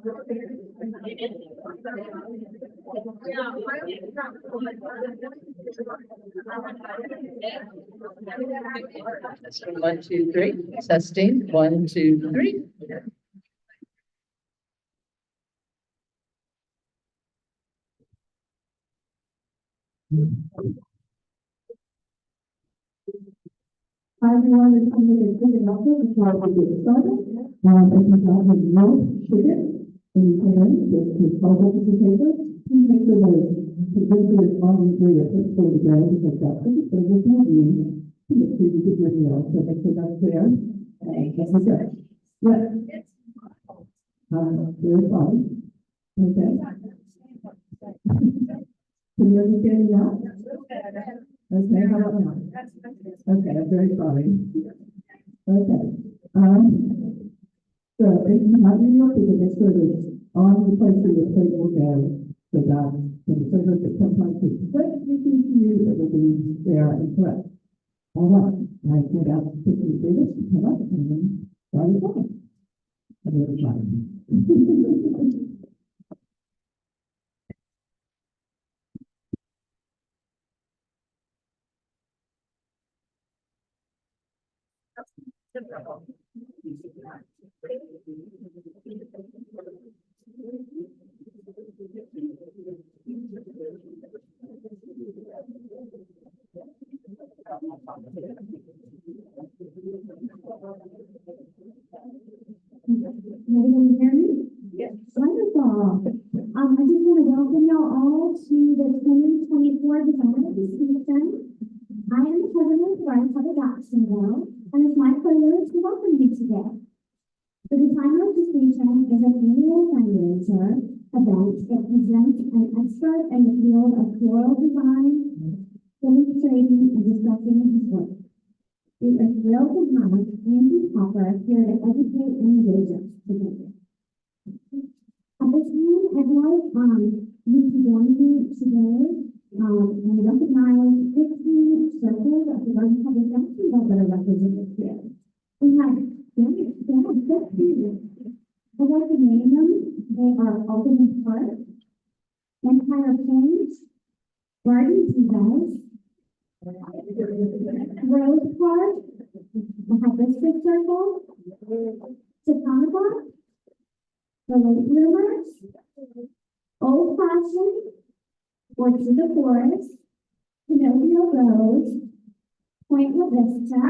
One, two, three. Testing. One, two, three. Hi everyone, this is Ms. David Nelson before we get started. If you don't have no sugar in your hands, just to follow up with your paper, please make sure that the paper is on where your foot for the ground because that's the service you need to make sure you get your meal. So make sure that's clear. That's okay. Yeah. Very fine. Okay. Can you understand me now? Okay, how about now? Okay, I'm very sorry. Okay. So if you have your ticket, make sure that it's on the place where your plate will go, so that when the service that sometimes is correct, you can see it will be there and correct. All right, I get out the ticket, David, come up, and then start it off. Everyone hear me? Yes. Wonderful. I just want to welcome y'all all to the 2024 Development Season. I am the president of our Public Jacksonville, and it's my pleasure to welcome you today. The Design Registration is an annual fundraiser event that presents an expert in the field of floral design, demonstrating and discussing his work. We are thrilled to have Andy Hopper here to educate and engage us today. At this time, I'd like you to join me today and recognize 15 circles of the Garden Public Jacksonville that are represented here. We have 15. I'd like to name them. They are Alderman Park, Empire Point, Garden Divas, Rose Park, the Hibiscus Circle, Chautauqua, the Late Bloomers, Old Fashioned, Orchard Forest, Pinocchio Rose, Point La Vista,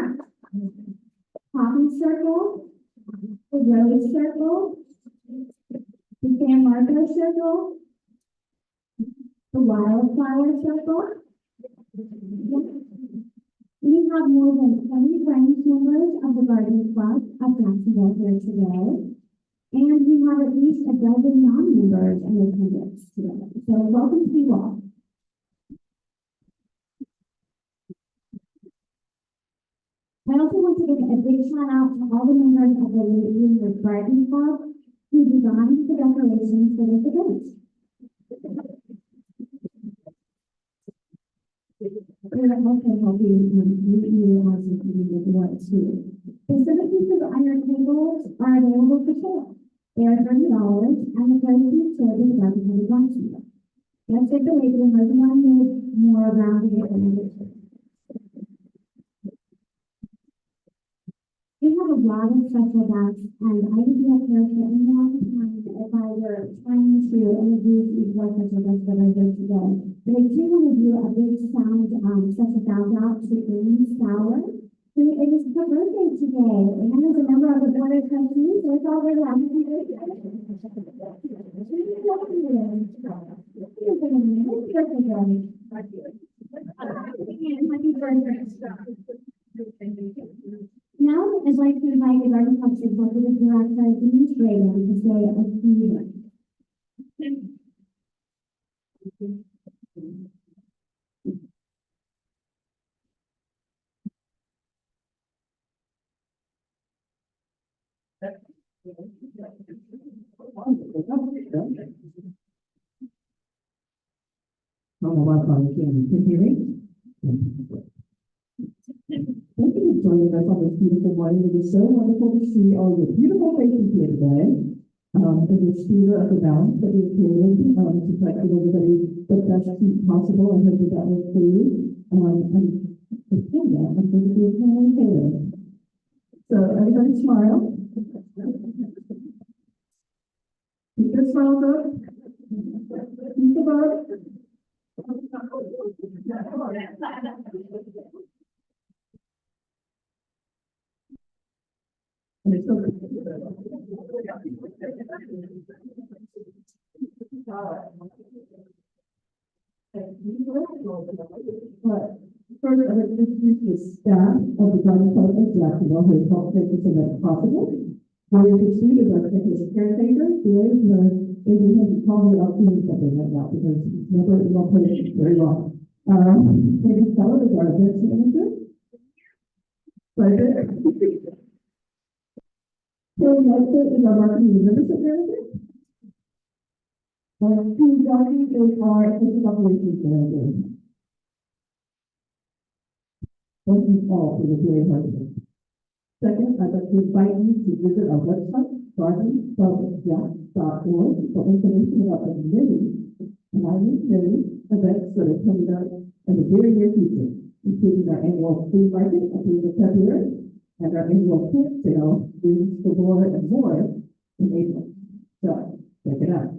Poppy Circle, the Rose Circle, the San Marcos Circle, the Wildflower Circle. We have more than 20 branch members of the Garden Club of Jacksonville here today, and we have at least a dozen non-members in attendance today. So welcome to you all. I also want to give a big shout out to all the members of the Late Garden Club who designed the decorations for this event. We are also helping meet you as you can do what too. The 7 pieces of iron tables are available for sale. They are $30 and the proceeds go to the Garden Club of Jacksonville. Let's take a look at another one with more around the organization. We have a lot of special guests, and I would be up here for a long time if I were trying to introduce each one special guests that are here today. But I do want to do a big special shout out to Amy Sauer, who it is her birthday today, and as a member of the Board of Trustees, so it's all very happy birthday. Now, I'd like to invite the Garden Club's Executive Director, Denise Reagan, to say a few words. Can you hear me? Thank you for joining us on this beautiful morning. It is so wonderful to see all your beautiful faces here today. And the shooter of the balance that we created, to try to give everybody the best seat possible. I hope that that was for you. And it's good, yeah, I'm going to do it. So everybody smile. Keep your smiles up. Keep the bug. And it's okay. But first, I would introduce the staff of the Garden Club of Jacksonville who has helped make this event possible. Where you can see is our campus caretaker, Gary, who has probably up doing something right now because he's never in one place very long. David Keller is our events manager. Right there. Phil Nelson is our marketing and membership manager. Steve Johnson is our business operations manager. Thank you all for the very hard work. Second, I'd like to invite you to visit our website, gardenclubjack.org, for information about the many events that are coming up in the very near future, including our annual flea market at the end of February and our annual plant sale, Dreams for More and More, in April. So, check it out.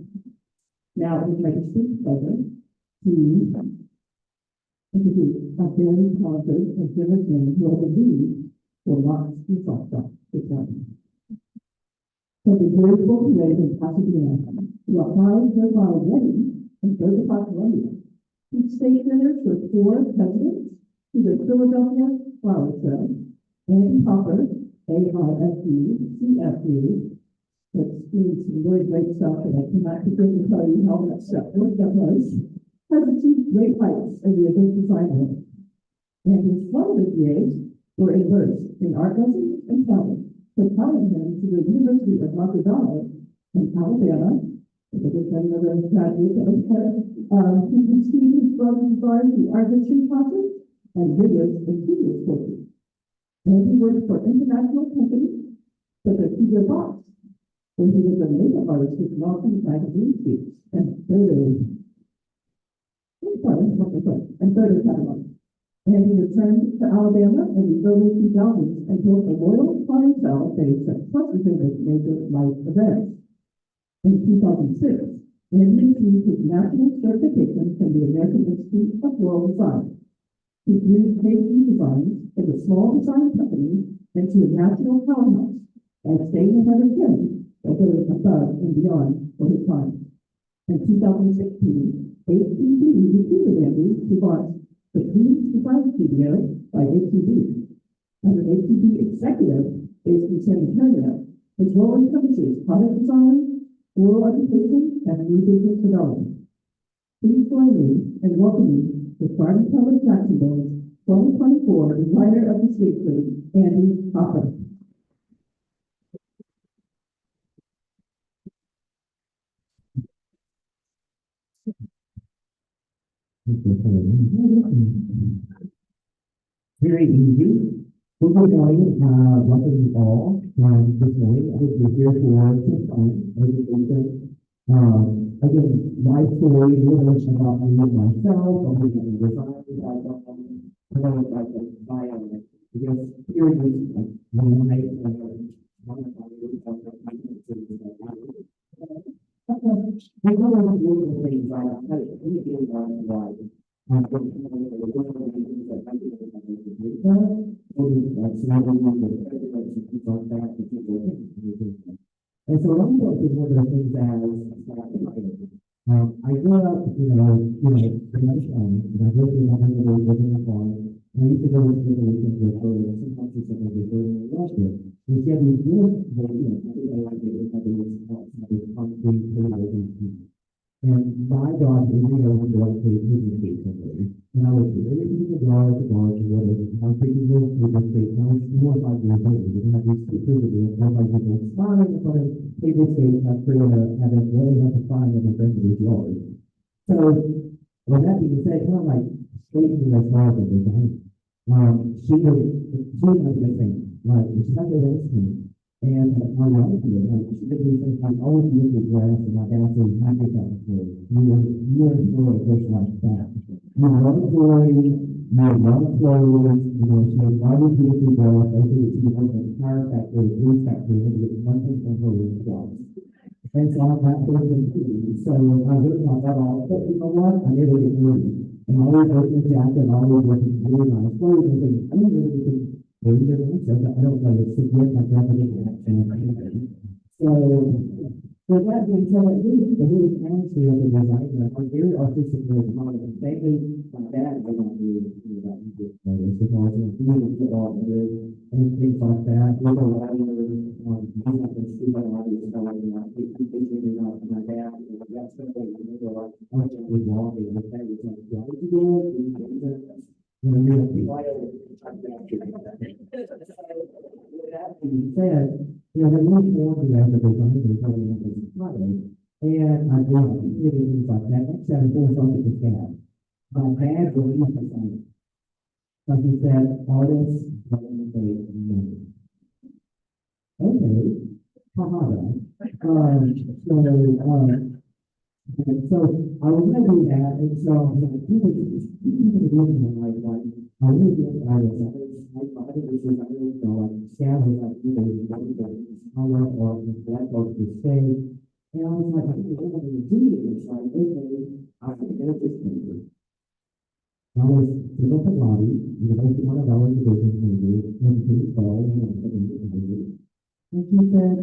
Now, it is my distinct pleasure to introduce a very talented and generous man who I believe will not be soft this morning. From the beautiful place in Pasadena, to a high-profile wedding in Boca, Colombia, he stayed there for 4 presidents to the Philadelphia Flower Show, and Hopper, AIFD, CFD, that's doing some really great stuff, and I cannot begin to tell you how much stuff work that was, has achieved great heights as the event designer. And his formative years were immersed in art lessons and talent, propelling him to the University of Notre Dame in Alabama. Because it's another graduate he received his broken bars in art history classes and rigorous and previous courses. And he worked for international companies such as Hugo Boss, where he was a makeup artist with Malcolm magazine shoots and photo catalogs. And he returned to Alabama in the early 2000s and built a loyal clientele base that trusted him with major life events. In 2006, Andy received his national certification from the American Institute of Floral Design. He used KC Designs as a small design company into a national powerhouse and staying ahead of him by going above and beyond for his time. In 2016, AIFD recruited Andy to launch the Queen's Design Studio by AIFD. As an AIFD executive based in San Antonio, his role encompasses product design, floral education, and new business development. Please join me in welcoming the Garden Club of Jacksonville's 2024 Designer of the Century, Andy Hopper. Very easy. Good morning, welcome you all. This morning, I will be here for this education. Again, my story is about me and myself, I'm going to design, because here is one I know one of the beautiful things I really like. And so one of the things I grew up, pretty much and I grew up in living in a farm. And I used to go to situations where sometimes it's like they go in Russia. And she had these beautiful, and my dog is going to go to the movie station. And I was everything to the bar, to whatever. And I'm thinking, well, we just say, now it's 4 or 5 years later. We're going to have these pictures of it, 4 or 5 people smiling in front of table stage. I'm sure to have it really have to find in the friends of his yard. So, with that being said, kind of like straightening as far as the design. She was the same. Like, she's not the same. And I love it, like, because I'm always looking at grass and I ask them, how did that occur? You are full of just like that. You love joy, you love clothes, so why would you look at grass? I think it's like an entire factory, a food factory, and get one thing from her with jobs. And so I'm that person too. So I look like that all, but you know what? I never get moved. And I always work in the jacket, I always work in really nice clothes, and things. I don't really think maybe they're going to I don't know, it's just like my grandmother and so that being said, the really fancy of the designer, I'm very artistic with models. Maybe my dad was not really that music photos, because he all good and things like that. With a lot of I can see my audience going out. He figured out my dad, that's something like, I was just walking with that. It's like, why did you do it? You know, you're like, with that being said, the new form as a designer is coming up as a product, and I do things like that. That's how philosophical cat. My dad was not the same. Like he said, artists are in the face of money. Okay, haha, that. So I was gonna do that, and so I was like, I really get artists. I think this is, I really know, like, Sam was like, I love art, and that art to stay. And I was like, I think we're going to do it. It's like, okay, I think that's just paper. I was to go to Lobby, you know, if you want to go into business major, and to fall, and I said, and she said,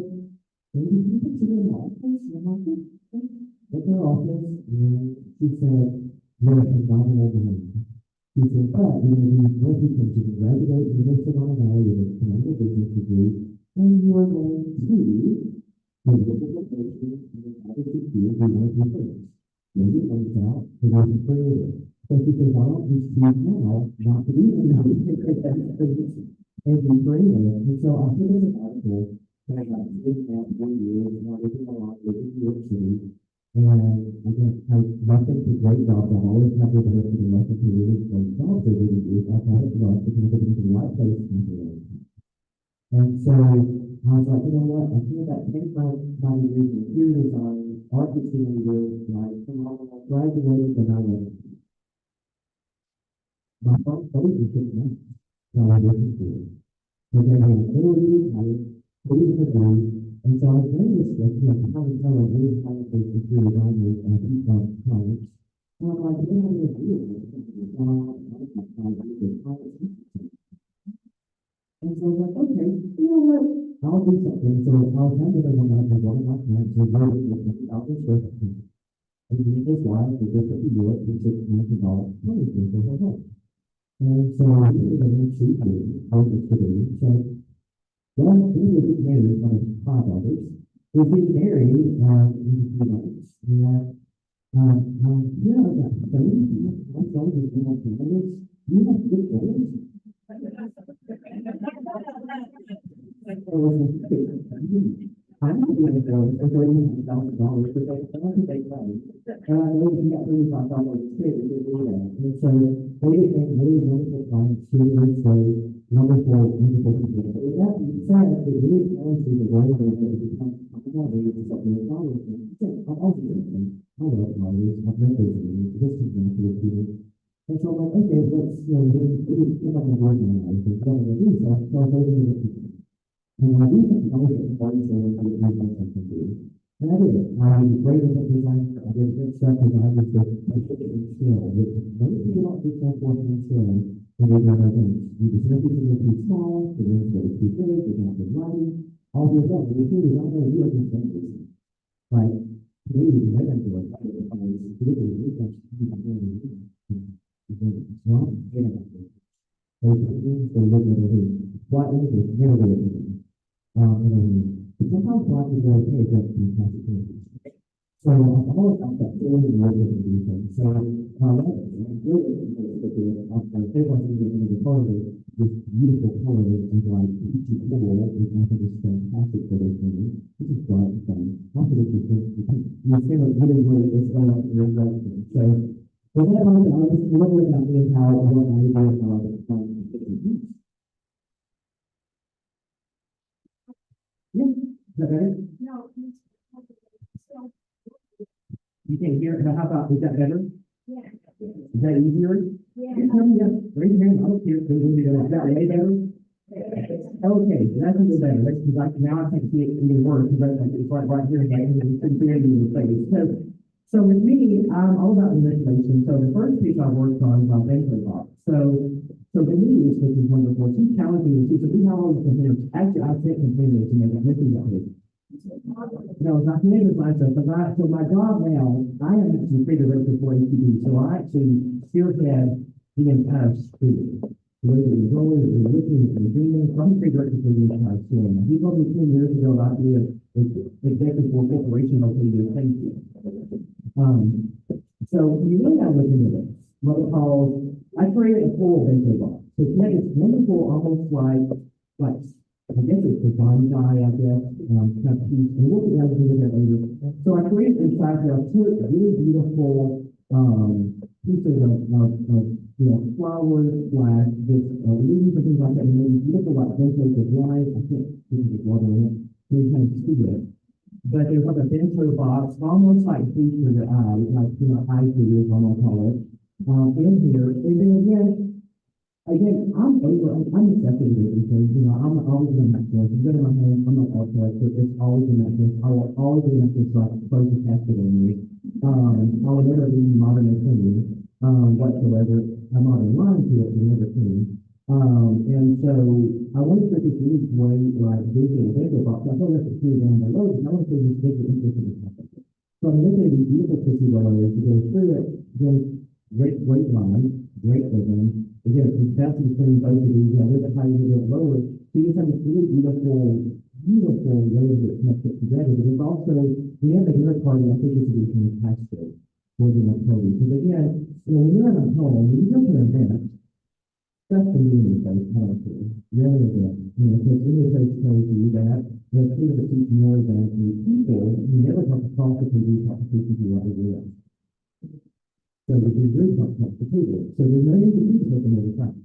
maybe you consider an office? And I'm like, okay. At her office, and she said, you're a phenomenal woman. He said, but you're going to be more people to graduate University of Illinois with a commercial business degree, and you are going to the location and obviously field you want to be first. Maybe it works out to be a creator. So she says, I don't just choose now not to be in the and be creative. And so I put in an article that I got this past 1 year, and I was in a lot with New York City. And I nothing to great jobs. I'm always happy to work with the rest of the really great jobs over the years. I've had it jobs because I've been to the right place and the right. And so I was like, you know what? I feel that 25 years in interior design, architecture, like phenomenal, graduated when I was my first studies was 6 months. So I was looking for it. But then I had ability, I was putting the degree. And so I was very restricted, like, how to tell a really high-level security designers and people on clients. And I'm like, what am I going to do with this? And so I was like, okay, you know what? I'll do something. So I was handed over one of my clients who wrote it with $50 and he was wild to go to Europe for $6,000 money for her home. And so I was able to shoot you, I was today, so well, he was getting married by 5 others. He was getting married in a few months. And yeah, I got things. I'm going to do my cameras. You have good goals. I'm not going to go for $30,000 because I don't think they play. And I know if you got $35 too, they do that. And so they became really wonderful clients who would say, number 4, wonderful people. But with that being said, it really tells you the role that it becomes. I'm not really something that's always been. I'm also different. I love flowers. I've never been this is not to people. And so I'm like, okay, let's, you know, it's like a word in my life. It's what I'm going to do. So I started over to people. And when I do something, I was at the party, so I was like, something to do. And I did it. I was great at the design. I did good stuff because I was just skill. Most people don't do stuff working skill. And they don't know things. You just make it too small, the rooms get too big, they don't have lighting, all these things. And the thing is, I know you are just like, to me, they don't do it. I was looking at this, you can do it. It's not interesting. They look at it. What is it? Never do it. Sometimes life is okay, but fantastic things. So I've always got that feeling of working with these things. So really they want to get into the color, this beautiful color is like peachy cool, which I think is fantastic for this movie. This is bright and fun. I think it's just you feel it really is going up your direction. So with that, I'll just a little bit about me and how what I do and how I that better? No. You can't hear, how about, is that better? Yeah. Is that easier? Yeah. Raise your hand, I don't care, is that way better? Okay, so that's even better, that's, because now I can't see it even worse, because it's right here again, and it's barely in the face. So with me, I'm all about manipulation, so the first piece I worked on is my banker box. So to me, this is wonderful, it's challenging to see, so we have all these containers, actually, I sent containers to make it, this is what it is. No, it's not containers myself, so my job now, I am actually creative director for AIFD, so I actually spearhead the entire school. Whether it's going, or looking, or doing, I'm creative director for the entire school. And he told me 10 years ago about being executive for a corporation, I'll tell you, thank you. So you really gotta look into this, what we call, I created a full banker box. So it's like, it's wonderful, almost like, I guess it's the bonsai, I guess, kind of piece, and we'll get into that later. So I created inside there two really beautiful, pieces of flowers, slash, this, leaves and things like that, and maybe beautiful, like, bento with light, I think, this is water in it, so you kind of see it. But there's like a bento box, almost like food for your eyes, like, eye food, I'm gonna call it, in here, and then again, I'm accepting it because, I'm always in that place. You go to my home, I'm not architect, but it's always in that place. I will always be in that place, like, focus after me. I will never be modern and clean, whatsoever. I'm not in line to it, but never clean. And so I want to put this really great, like, visual box. I thought that's a few down below, but I want to say this visual interest in this topic. So I'm looking at these beautiful pictures below, to go through it, then great line, great living. Again, it's that's between both of these, look at how you do it lower. So you just have this really beautiful way that connects it together. But it's also, we have a dinner party, I think it would be fantastic for the party. Because again, when you're at home, when you go to an event, that's the meaning of it, honestly. You're at an event. Because in the place tells you that there's people that teach more than people, you never talk to talk to people, you talk to people who are real. So the degree not complicated. So there's no need to keep taking all the time.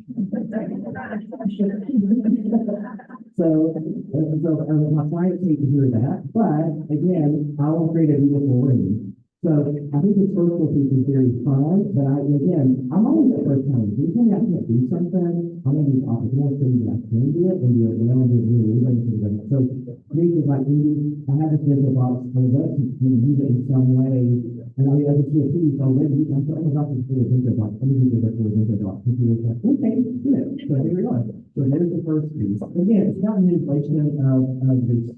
My clients hate to hear that, but again, I will create a beautiful ring. So I think this virtual piece is very fun, but I'm always at first time. If you tell me I can't do something, I'm going to be opportunity that I can do it and do it well and do it really well. So things like I have a digital box, I would love to use it in some way. And I have a piece, so maybe I'm talking about this for a digital box. Let me do it for a digital box. Okay, good. So here we are. So there's the first piece. Again, it's not an inflation of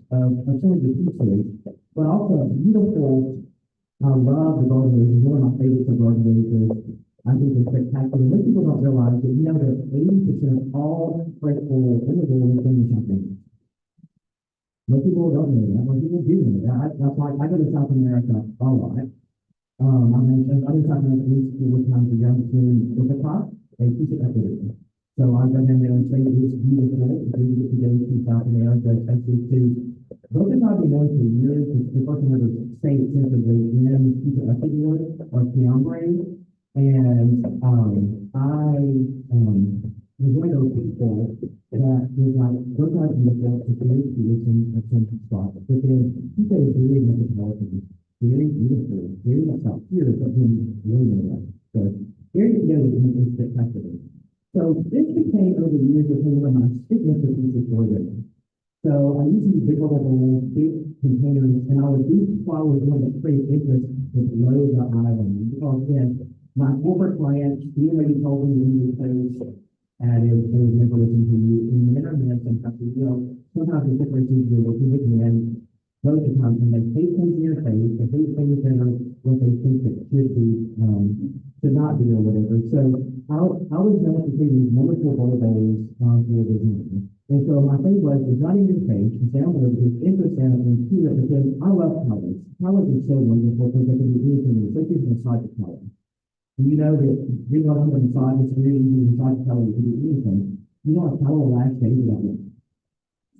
some of the pieces, but also beautiful. I love the garden roses. One of my favorites of garden roses. I think it's spectacular. Most people don't realize that that 80% of all grateful in the world is doing something. Most people don't know that. Most people do know that. That's why I go to South America a lot. I mentioned other South American school with times a young student with a class, they teach it every. So I go down there and say it's beautiful. If we get to go to South America, especially to those have not been known for years. The person ever say it simply, and then keep it up word or fiambre. And I enjoy those people that is like those are beautiful, it's very beautiful, a sense of spot. But then people are very metropolitan, very beautiful, very much out here, but then really well. So here you go, it's spectacular. So this became over the years became one of my signature pieces for them. So I used to use big bubble, big containers, and I would do flowers one that create interest with below the island. Because again, my corporate clients, even though you told them to use things, and it was never listening to you, in the internet, sometimes the differences you're working with men, most of the time, when they say things in your face, they say things that are what they think it should be, should not be or whatever. So I was going to create these wonderful bubbles for the design. And so my thing was, it's not in your face, it's down there, it's interesting and cute, because I love colors. Colors are so wonderful, because they can be anything, especially inside the color. And you know that, you know, inside, it's very easy inside the color, you can do anything. You know, a color will last days without it.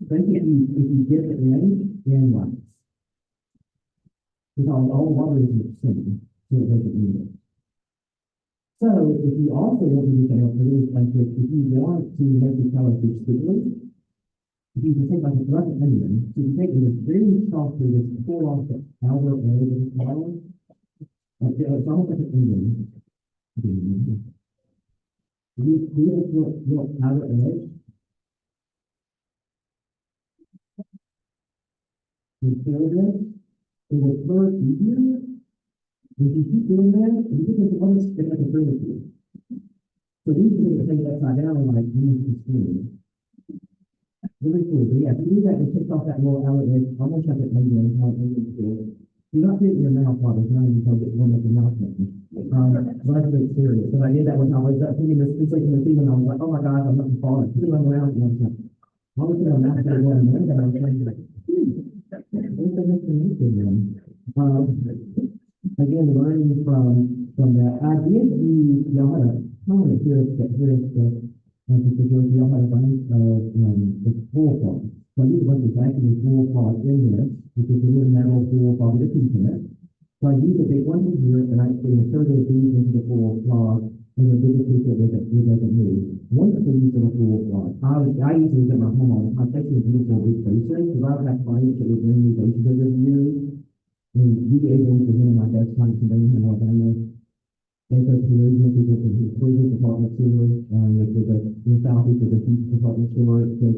Especially if you get it in lights. Because all water is the same, so it doesn't need it. So if you also want to use a really like if you want to make the color discreetly, you can take like a rough onion, so you take it, it's very soft, so just pull off the outer edge of the flour. It's almost like an onion. You see this little outer edge? You feel this? It will flow easier. If you keep doing that, you can just want to stick like a further to it. So these are the things upside down and like use the spoon. Really cool. But yeah, if you do that, it takes off that little outer edge, almost like an onion, how an onion feels. You're not putting your mouth while there's not even until it's one of the mouth movement. That's very serious. So I did that when I was thinking this, it's like in the season, I was like, oh my gosh, I'm not falling. People run around and I was like, I was going to mouth that one, and then I was like, what's the next thing you can do? Again, learning from that. I did use, y'all had a comment here that y'all had a bunch of the full part. So I used a bunch of vacuum full part in this, which is a little metal full part with a piece in it. So I used a big one here, and I inserted these into the full cloth, and the bigger piece of it doesn't move. Once I use in a full cloth, I used to use it at my home all the time. It's actually a beautiful big basin, because I would have clients that would bring me bases every year. And we able to do my best time to bring in Alabama. They go to Louisiana, we go to the Cleveland department store, to the Southeast of the Peach department store, so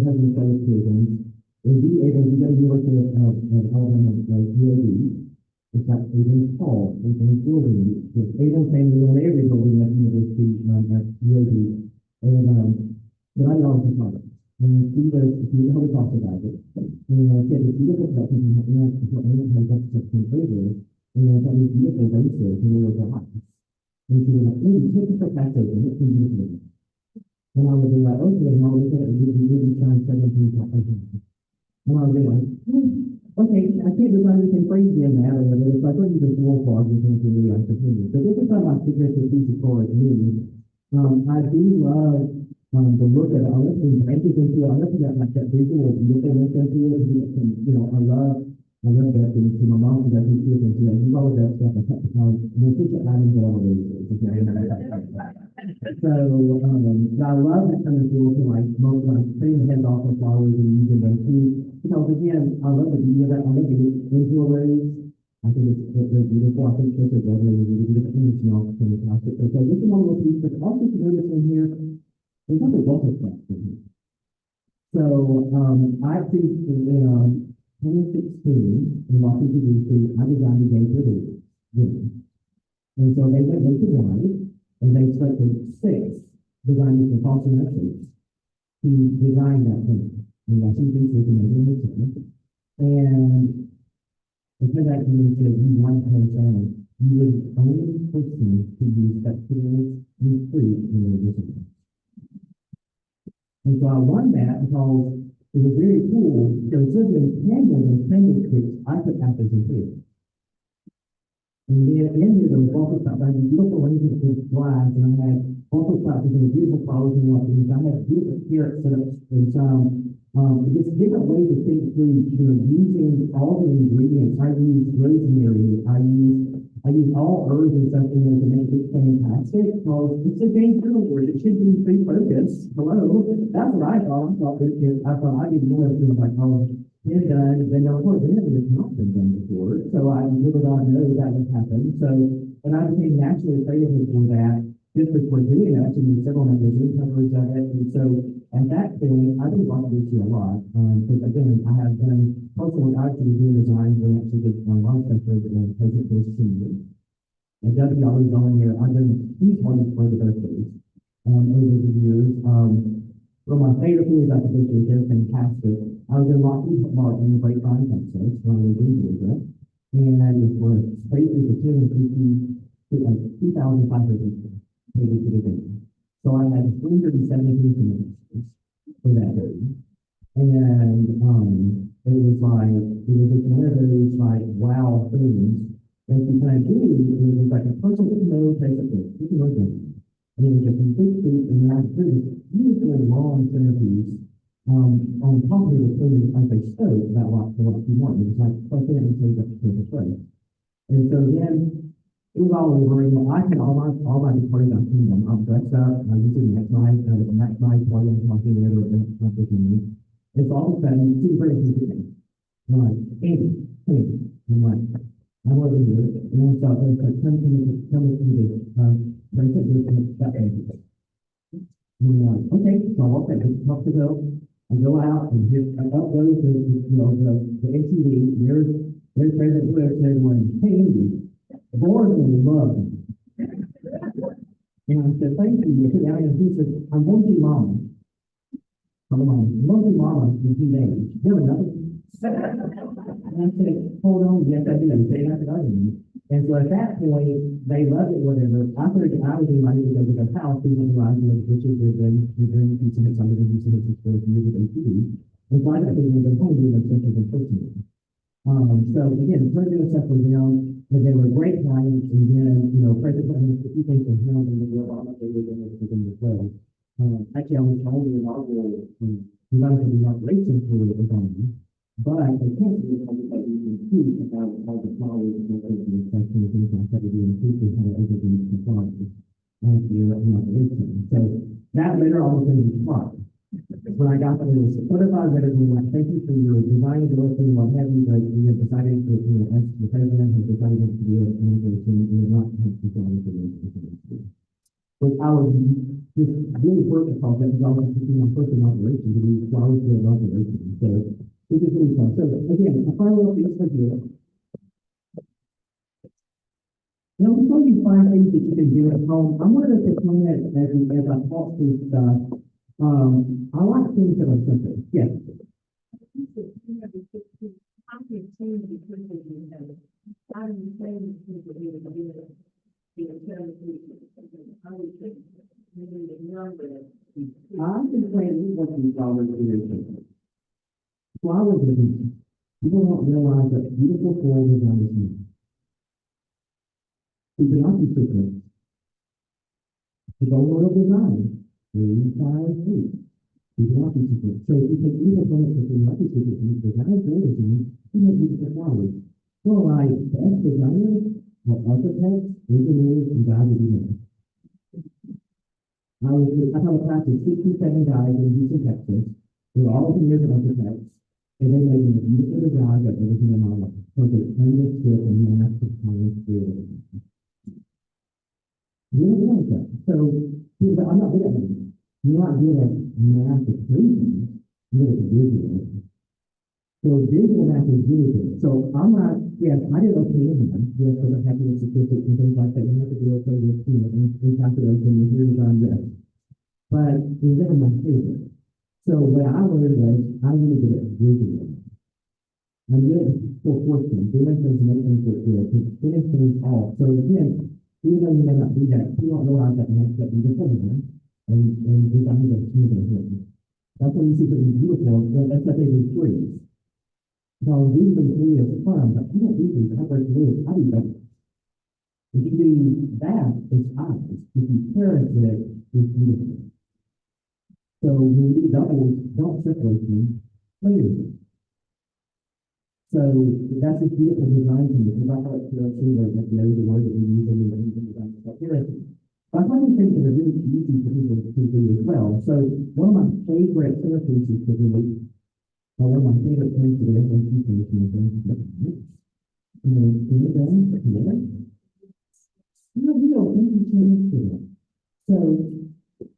has been those two things. And be able to go to Alabama, UAB, it's like even tall, even building, it's able to say on every building at the university, at UAB. And, but I always talk about it. And see how we talk about it. And if you look at that, you can have that section over, and that was beautiful basis, and there was a hot. And she was like, maybe take the back open, it's beautiful. And I would be like, okay, now look at it, really trying 17 seconds. And I would be like, okay, I can't do anything crazy in that, and it's like, what you just walk off, you can't really continue. So this is how my signature piece of core is me. I do love the look at it. I listen, I think into it. I listen at like that visual, look at it, you know, I love that thing. So my mom does it too, and you all of that stuff. We'll put your items all the way. So, I love that kind of feel to like most like putting the heads off of flowers and using them too. You know, again, I love the beauty of that. I make it into a rose. I think it's beautiful. I think it's a really beautiful thing. You know, so this is one of the pieces, but also to notice in here. There's nothing water plants in here. So, I think in 2016, in Washington, D.C., I designed a game for the women. And so they went into one, and they selected 6 designers from Boston, Massachusetts, to design that thing. In Washington, D.C., and it turned out to me that you want to understand, you were the only person to use that tools and free in their discipline. And so I won that because it was very cool. So instead of candles and candlesticks, I put apples and pears. And then in here, there was also stuff. I had beautiful arrangements with glass, and I had also stuff with beautiful flowers and whatnot. I had beautiful carrot setups and just different ways to think through, using all the ingredients. I used rosemary. I use all herbs and stuff in there to make it fantastic. Because it's a game word. It should be free focus. Hello. That's what I thought. I thought I did more of things like, oh, it's done. Then of course, it's not been done before. So I really don't know that would happen. So when I became naturally available for that, just before doing that, to do several magazine covers of it. And so at that point, I didn't want to do a lot. Because again, I have done personally, I actually do design and actually did my launch center and present those seniors. And W always on here, I've done huge parties for the birthdays over the years. One of my favorite foods I think is they're fantastic. I was in Lockheed Martin, Grapevine, Texas, when I was in Georgia. And it was basically the 250 to like 2,500 people maybe to the day. So I had 317 commitments for that day. And it was just one of those like wow things that you kind of do. It was like a personal take a picture. You can look at it. And it was a complete suit, and I produced beautiful long centerpiece on top of the thing as they spoke about what you want. It was like plug in and take up the place. And so then it was all over. You know, I had all my big parties on Kingdom. I'm dressed up. I usually maximize party on my theater or something. It's all of a sudden, you see the person sitting. I'm like, Andy, hey, I'm like, I'm over here, and then so it's like, come to this, place that this, that Andy. And I'm like, okay, so I walk back, talk to Bill, I go out, and here, up goes the ATV, there's President Blair saying, hey, Andy, boys will love me. And I said, thank you, you sit down, and he said, I'm going to see mom. I'm going to see mama in 2 days. You have another? And I said, hold on, yes, I do. And they got the other one. And so at that point, they loved it, whatever. After I was invited to go to their house, people who I was Richard, they're doing pizza mix, I'm going to do pizza mix for years of ATV. And so I got to go home doing those things in person. So again, put doing stuff with them, and they were great clients, and then, you know, President, I mean, a few things from him, and they were all they were doing with them as well. Actually, I was told in our role, we wanted to be operations for the company, but I can't do it because we can see about all the flowers and everything, especially things like that, we do in the future, how to everything is compliant. You're an operation. So that later on was going to be taught. When I got there, it was certified medical, like, thank you for your design ability and what have you, but we have decided to, you know, as the president has decided not to do it, and we are not going to do it. But I was just really working on that because I was thinking on first in operation to be flowers for operation. So it is really fun. So again, a final piece for here. You know, before you find things that you can do at home, I wanted to comment as I talk through stuff. I like things that are simple. Yes. I'm complaining what these flowers here. Flowers are beautiful. People don't realize that beautiful flowers is on the scene. We cannot be frequent. The goal of design, 3, 5, 3. We cannot be frequent. So if you take either one of the three lucky tickets and design for design, you have beautiful flowers. So like best designers are architects, engineers, and guys who do that. I have a class of 67 guys in Houston, Texas. They were all years of architects, and they made me a beautiful design of everything in my life. So they understood the massive science creativity. Really like that. So, I'm not good at it. You're not good at math equations. You're good at visual. So visual math is really good. So I'm not, yes, I did okay in them. Yes, because I had to do statistics and things like that. You have to do okay with, you know, in calculation and here's on this. But it was never my favorite. So what I learned was I'm really good at visual. I'm good at proportion, doing things, make things look good, to finish things off. So again, even though you may not do that, you don't realize that makes that you can them and design that smooth. That's when you see something beautiful, that's what they do trees. So usually 3 is fun, but you don't usually cover it. I do better. If you do that, it's eyes. If you pair it with, it's beautiful. So when you do doubles, don't separate them, play with it. So that's a beautiful design to me, because I thought accuracy was like the word that we use in the design of accuracy. But I find these things that are really easy for people to do as well. So one of my favorite centerpieces to do, one of my favorite things to do is when people are doing things. You know, you don't think you change to it. So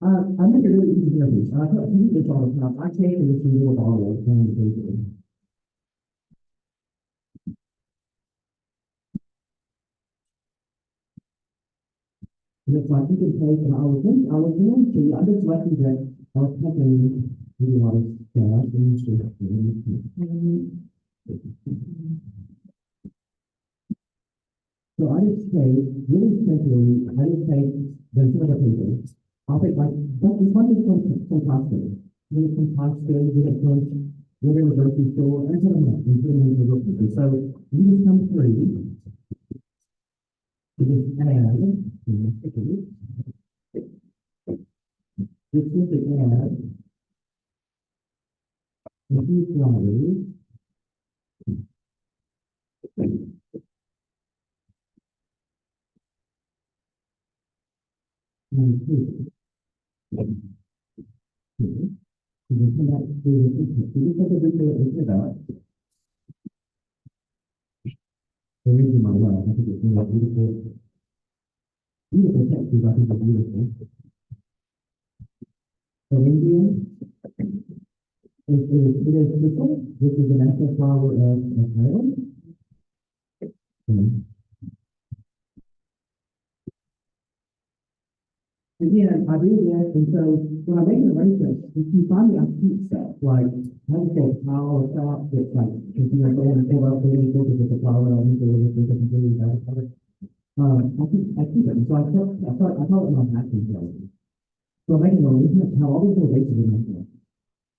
I make it really easy to do. I do this all the time. I take this little bottle and take it. And it's like you can take, and I was going to, I just lucky that I was helping do a lot of stuff and stuff. So I just take, really simply, I just take the other people. I'll take like, it's one thing from Costco. Get it from Costco, get it from whatever grocery store, and put them up and put them in the grocery. So you just come through, you just add, this is the add a few flowers. And two. we'll come back to the, we just take a brief look at that. The reason my love, I think it's really beautiful. Beautiful textures, I think are beautiful. The Indian it is purple, which is the national flower of Ireland. Again, I do this, and so when I make an arrangement, if you find me on cute stuff, like, I would say flower shop, that's like, if you're going to pull out the little book with the flower, I'll need to look at the completely bad color. I keep it, and so I call it my matching color. So I'm making an arrangement, have all these little bases in my phone.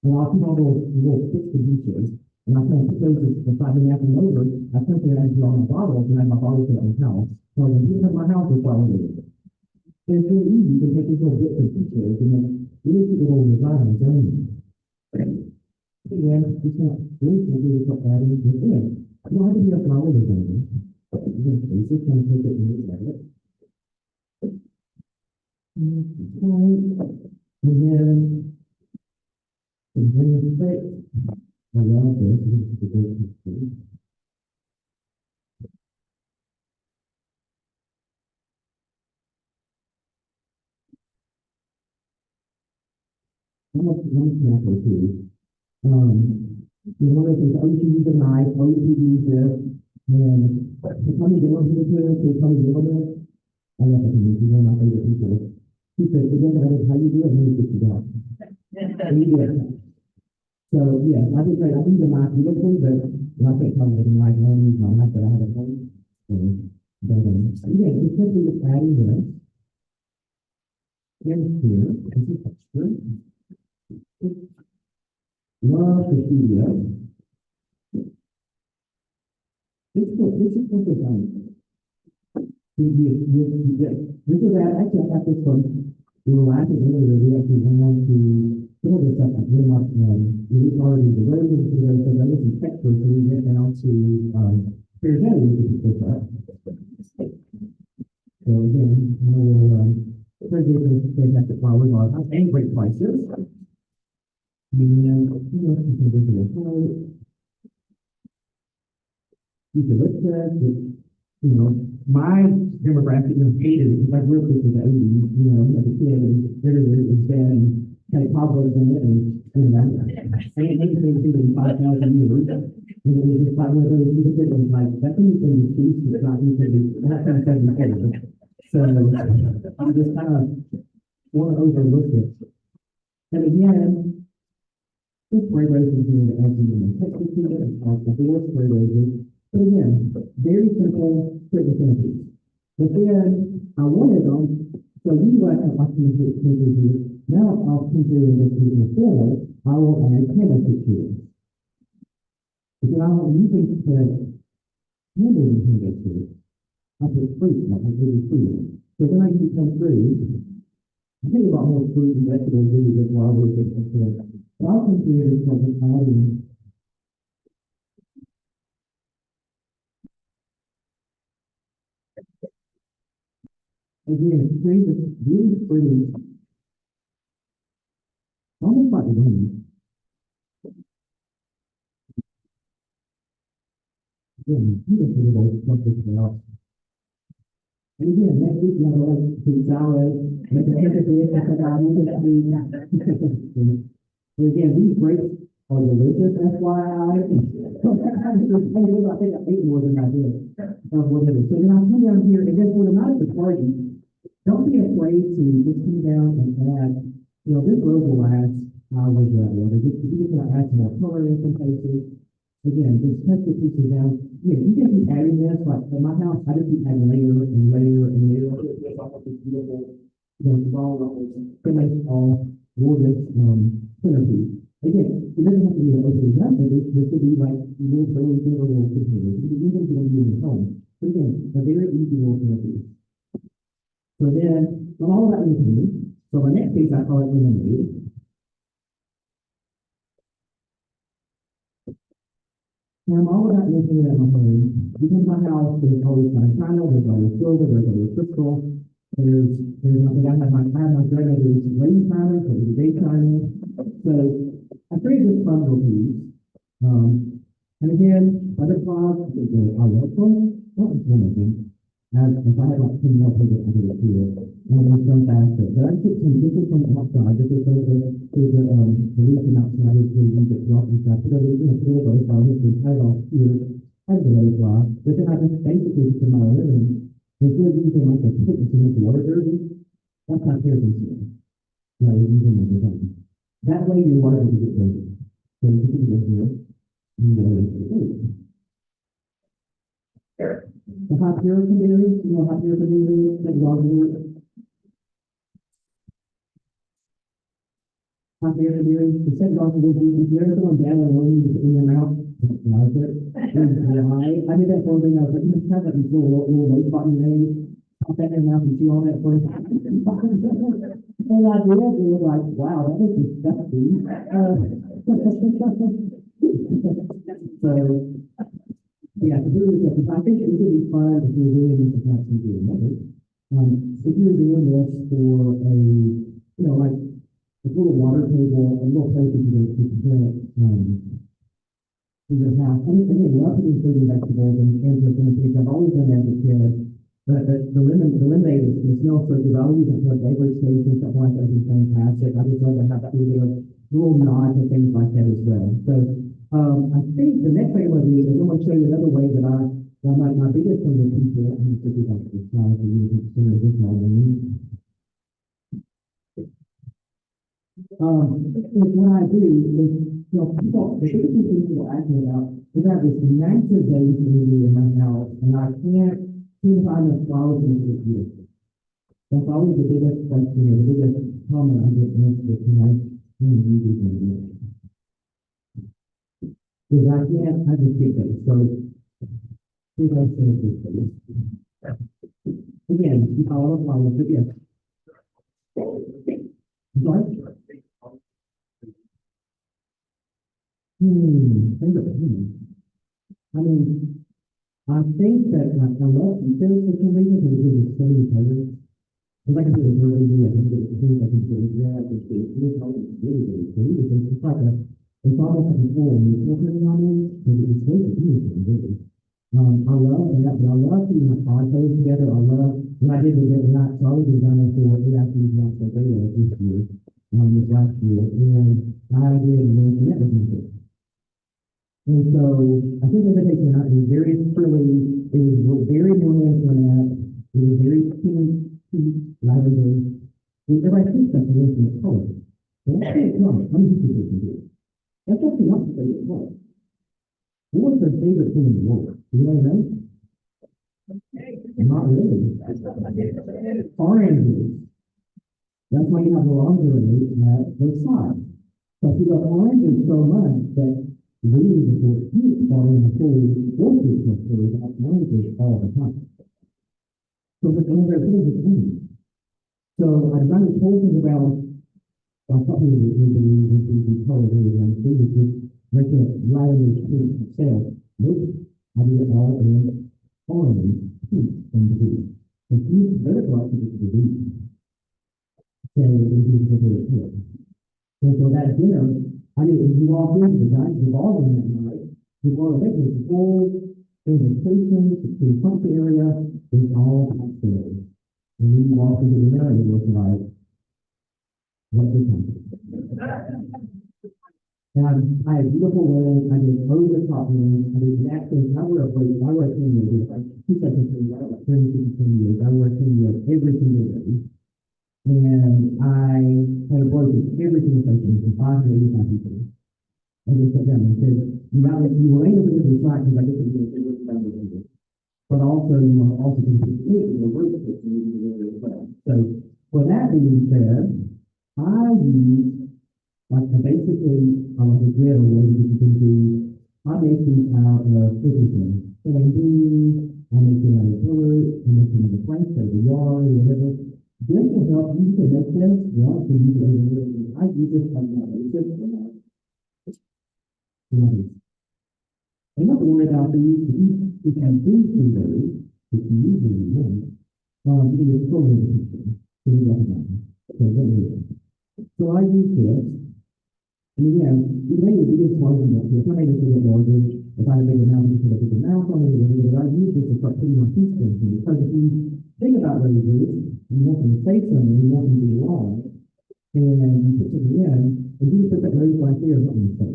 And I'll keep all those little bits and pieces, and I kind of put those beside me after I'm over, I simply add to all my bottles, and I have my bottles at my house. So I can put it at my house with flowers. And it's really easy to take these little bits and pieces and then really keep it all design and done. Yeah, you can't really really start adding it in. You don't have to be a flower designer. You can just kind of take it and look at it. And then bring it straight. I love this. This is a great picture. How much natural too? One of the things, oh, you can use a knife, oh, you can use this, and they tell me they want to do this, they tell me they want this. I love it, he's one of my favorite people. He said, forget about it, how you do it, and then you get to go. And you do it. So, yeah, I think I use a knife beautifully, but I can't tell you the knife, I don't use my knife, but I have a home. So, yeah, it's simply just adding this. And here, this is extra. Love the studio. This is what we're done. This is actually, I got this from, we were laughing earlier, we actually went on to some of the stuff like really much, we already the version for the other some textures, so we went down to, fair value, which is this up. So again, we'll, fantastic flowers are, and great prices. You can visit a site. You can look at it, my demographic hated it because I grew up with the 80s, as a kid, and everywhere was bad and had cobwebs in it, and I ain't anything in 5,000 years. And it was just like one of those things that was like, that thing is in the streets, it's not even, not going to say anything. So, you just kind of want to overlook it. And again, this spray rose is doing the engine and Texas to it, and the four spray roses. But again, very simple fragrance therapies. But then I wanted them, so you guys have watching the papers here. Now I'll consider this in the formal, I will add chemistry to it. Because I want you to put candles in chemistry. I put fruit, like I give you fruit. So then I can come through. I think about more fruit and vegetables really just while we're getting into it. I'll consider this as an audience. Again, it's really pretty. Almost like rain. Again, beautiful little something else. And again, next week, we're going to do salads, make a But again, these grapes are delicious, FYI. I think I ate more than I did of whatever. So then I'll come down here, and then when I'm not at the party, don't be afraid to just come down and add, this rose will last hours that way. You just want to add some more color in some places. Again, just touch the pieces down. Yeah, you can keep adding this, like at my house, I just keep adding layer and layer and layer. It's almost this beautiful, small, finish all gorgeous, centerpiece. Again, it doesn't have to be an open method, this could be like little burly thing or little containers. You can do it in your home. But again, a very easy little centerpiece. So then, I'm all about lemonade. So my next piece, I call it lemonade. And I'm all about looking at my home. Because my house is always china, there's always silver, there's always crystal. There's nothing. I have my grandmother's rain china, so there's day china. So I created this fun little piece. And again, butterflies, I love them. That was one of them. And if I had like 10 more pages, I could do it. And it was fantastic. But I took some, this is from the outside. This is the leaf from outside is where you get dropped and stuff. Put it in a cool butterfly, which is right off here. As a butterfly. But then I just basically just in my living. Instead of using like a stick to make the water dirty, that's not fair consumer. Yeah, we're using the design. That way your water doesn't get dirty. So you can go here. You go into the food. The hot Puritan berries, you know, hot Puritan berries, that dog work. Hot Puritan berries, the second dog will be, if you ever put them down and when you put in your mouth, like it. I did that for a thing, I was like, you just have that little waste bottom name, pop that in your mouth and chew on that first. And I did, it was like, wow, that was disgusting. So, yeah, so I think it would be fun if you're doing this and have some doing it. If you're doing this for a, you know, like a little water table, a little place that you can in your house. And again, love to do fruit and vegetables and things. I've always done that as a kid. But the lemonade is no so good. I always use it for beverage station, something like that is fantastic. I just love to have that little nods and things like that as well. So I think the next thing I'm going to do is I'm going to show you another way that my biggest thing with people, I'm going to put this on the slide so you can consider this one. Is what I do is, you know, people, the biggest thing people ask me about is that this massive days in my house, and I can't seem to find the flowers in the beautiful. That's always the biggest question, or the biggest comment I get answered tonight in the music. Because I just get that. So, here's how I say this. Again, you follow up on it, yes. Sorry? I mean, I think that I love details for some reason because it's so many colors. Because I can do it really good. I can do it pink, I can do it red, I can do it blue, it's really, really cool. Because it's like it's almost like a full movement on it. It's really beautiful, really. I love that, but I love putting my card photos together. I love, when I did it, when I was designing for AIFD National Radio this year, this last year, and I did an commitment with it. And so I think everything out is very frilly, it was very normal internet, it was very cute, lively. Everybody sees something in color. So that's pretty cool. How many people can do it? That's actually not the favorite color. What's their favorite thing in the world? Do you know? Not really. Oranges. That's why you have the lingerie at the side. But you got oranges so much that leaves or fruit are in the full orchard clusters at oranges all the time. So the color is clean. So I designed this whole thing around something that we color really around the which is making it lively pink itself. Nope. I did it all in orange, pink, and blue. And each vertical is the blue. So it is the very clear. And so that dinner, I mean, if you walk in, the guys involved in that night, you go away with the whole invitation, the front area is all upstairs. And you walk into the area, it looks like, what this happened. And I had beautiful women, I did over the top women, I did exactly, I wear a 10 years, like 2 seconds, I don't like 30, 10 years, I wear 10 years every single day. And I had a bloke with every single person from 5 to 85 people. And they sat down and said, you were able to do this right because I get to do this every single people. But also, you know, also can participate in the group as well. So, with that being said, I use, like, basically, like a grid or what you can do, I make these out of everything. So I make it out of pillars, I make it out of planks, out of the yard, whatever. This will help you to make this, want to use it over. I use this on my basis for my studies. I'm not worried about these, if you can do those, if you usually want, it is totally different. So you recognize it. So I use this, And again, you may be just large enough, if I made this a bit larger, if I had a bigger mouth, you could have a bigger mouth on it, but I use this to start putting my teeth into it. Because if you think about roses, you want them to say something, you want them to be wrong, and you put something in, and you put that rose right there, something to say.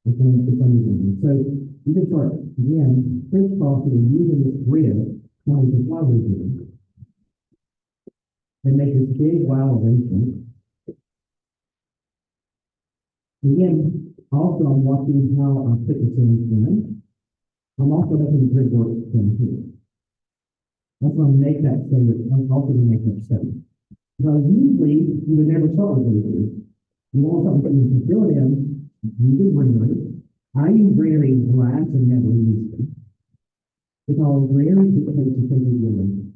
It's unusual. So you can start, again, crisscrossing and using this grid, now with the flower grid, and make this big wow arrangement. Again, also I'm watching how I put the things in. I'm also making grid work down here. That's going to make that say, I'm also going to make that say. Now, usually, you would never start with lasers. You want something that you can fill it in, use greenery. I use greenery in glass and never use it. Because greenery dictates the shape of your laser.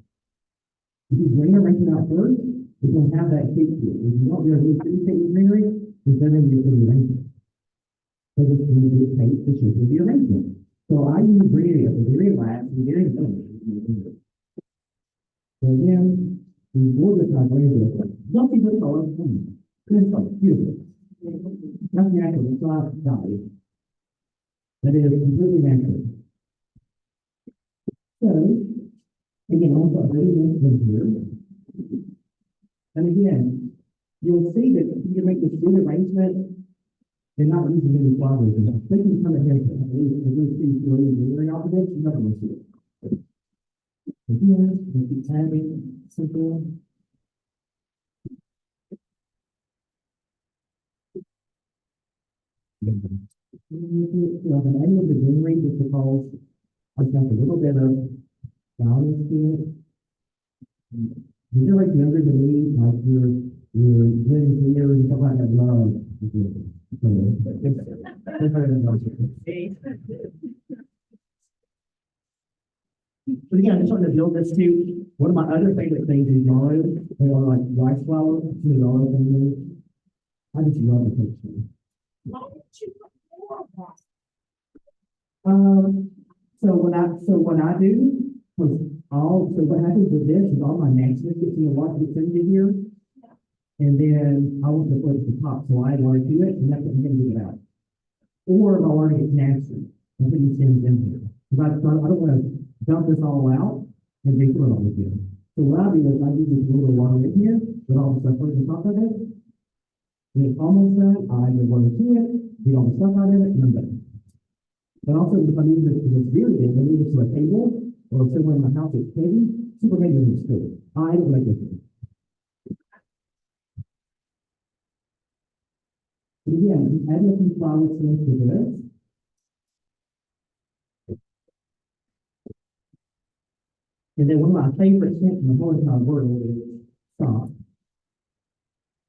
If you bring everything out first, it's going to have that shape to it. If you don't do a really pretty shape with greenery, it's never going to be a pretty arrangement. Because it's going to dictate the shape of the arrangement. So I use greenery as a very last and very finish. So again, the border type laser, don't be just all of them. It's beautiful. That's natural, it's not dyed. That is completely natural. So, again, I'll put really nice in here. And again, you'll see that you make this good arrangement, they're not using any flowers in it. They can come ahead and see really obvious, you're not going to see it. Again, you keep tagging, simple. The name of the greenery is because I've got a little bit of balance to it. You're like younger than me, like you're getting here and stuff like that. Love. But again, I'm trying to build this too. One of my other favorite things is yarrow. They are like rice flour, the yarrow thing. I just love the texture. Why didn't you put more of that? So what I do, so what happens with this is all my nastiness gets in the water gets into here. And then I want to put it at the top, so I want to do it, and that's what I'm going to get it out. Or if I want to get nasty, I'm putting things in here. Because I don't want to dump this all out and refill it all again. So what I do is I use this little water in here, with all the stuff right on top of it. When it's almost done, I will want to do it, get all the stuff out of it, and I'm done. But also, if I need this to this really big, I need this to a table, or somewhere in my house that's heavy, super heavy in the store. I don't like it. But again, add a few flowers to this. And then one of my favorite scents in the whole entire world is soft.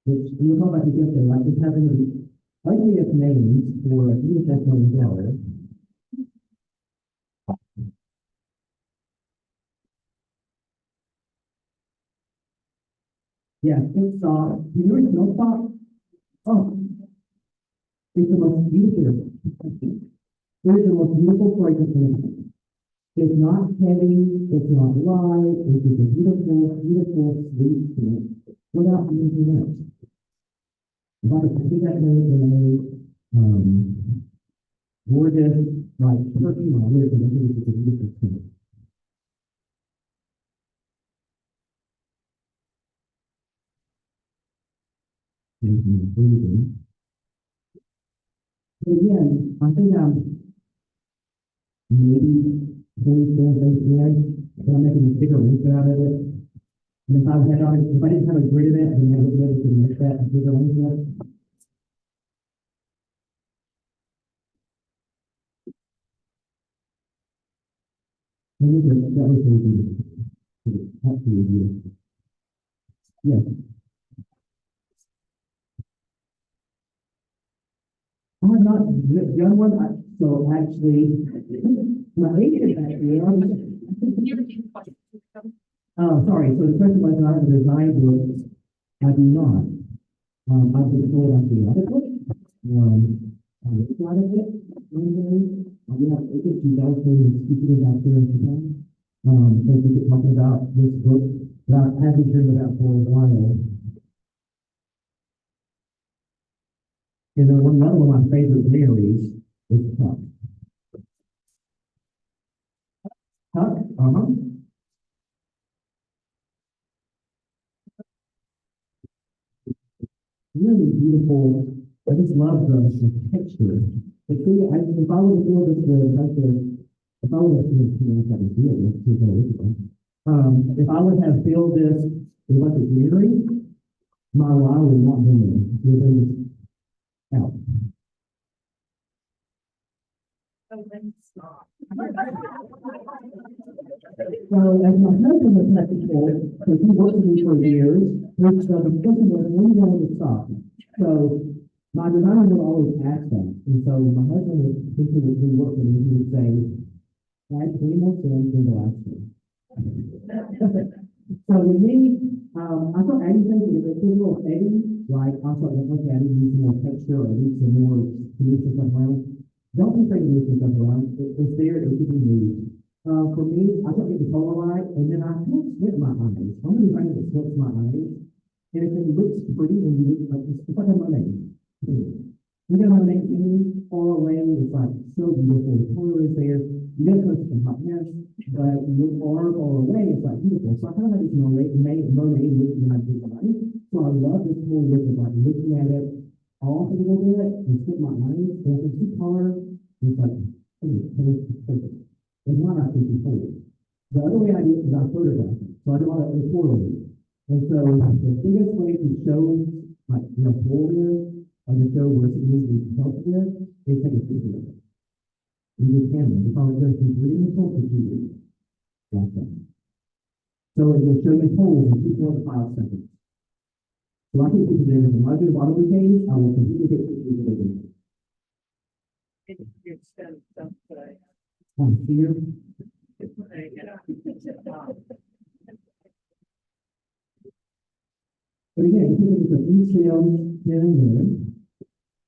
Which when you talk about the gift, like it's having the ugliest names for a unisex flower. Yeah, it's soft. You know it's no soft? Oh. It's the most beautiful. It is the most beautiful fragrance in the world. It's not heavy, it's not light, it's just a beautiful, beautiful, sweet scent without anything else. If I could do that in a gorgeous, like perfume, I would have been just a beautiful scent. Breathing. But again, I think I'm maybe 20 cents, but I'm making a bigger link out of it. And if I didn't have a grid in it, then I would be able to make that a bigger link out. That was really good. Absolutely. Yes. I have not done one, so actually, my age is actually, sorry, so the question was, I have a design book, I do not. I've been told I do not. I look out of it, one day, I do have, I think you guys can speak to about here today. So we could talk about this book that I've been hearing about for a while. And then another one of my favorite berries is tuck. Tuck, really beautiful. I just love the texture. But see, if I would have filled this with like if I would have if I would have filled this with like a greenery, my why would not been there. It would have been out. So as my husband was technical, because he worked with me for years, which the discussion was when you want to stop. So my designer would always ask that. And so my husband would thinking with me working, he would say, add 20 more cents in the last one. So with me, I thought adding things if it's a little heavy, like I thought, okay, I need some more texture or I need some more to move some stuff around. Don't be afraid to move some stuff around. It's there, it can be moved. For me, I don't get the color right, and then I can't squint my eyes. I'm going to try to squint my eyes. And if it looks pretty and you look like it's like a money. You know my name to me, far away, it's like so beautiful. The color is there. You get close to some hot mess, but you look far away, it's like beautiful. So I kind of like this mermaid look when I do mine. So I love this whole look of like looking at it off a little bit and squint my eyes. And if it's too color, it's like, oh, it's perfect. And not I think before. The other way I do it is I photograph it. So I do all that editorially. And so the biggest way to show like the floor is, or to show where it needs to be helped with, is take a picture of it. You just camera. It's all it does is three-dimensional pictures. Like that. So it will show you holes in 2.5 seconds. So I can put it in the larger bottom of the page, I will completely get pictures of it. Here. But again, you can get some details here and there.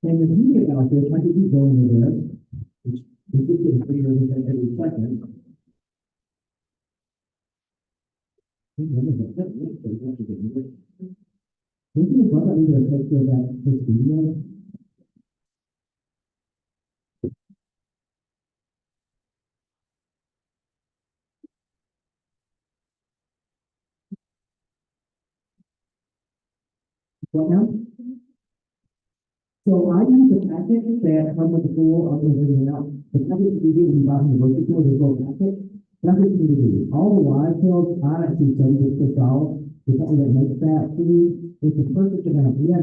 And the beauty about this, I can keep going with this, which is just getting prettier every second. This is what I'm going to take care of this video. What now? So I use the packet that come with the pool, I'm going to bring it out. The packet that we get when you buy from the grocery store, there's a little packet. That's what you need to do. All the live tails, I actually studied this yourself. The something that makes that food. It's a perfect amount. Yes,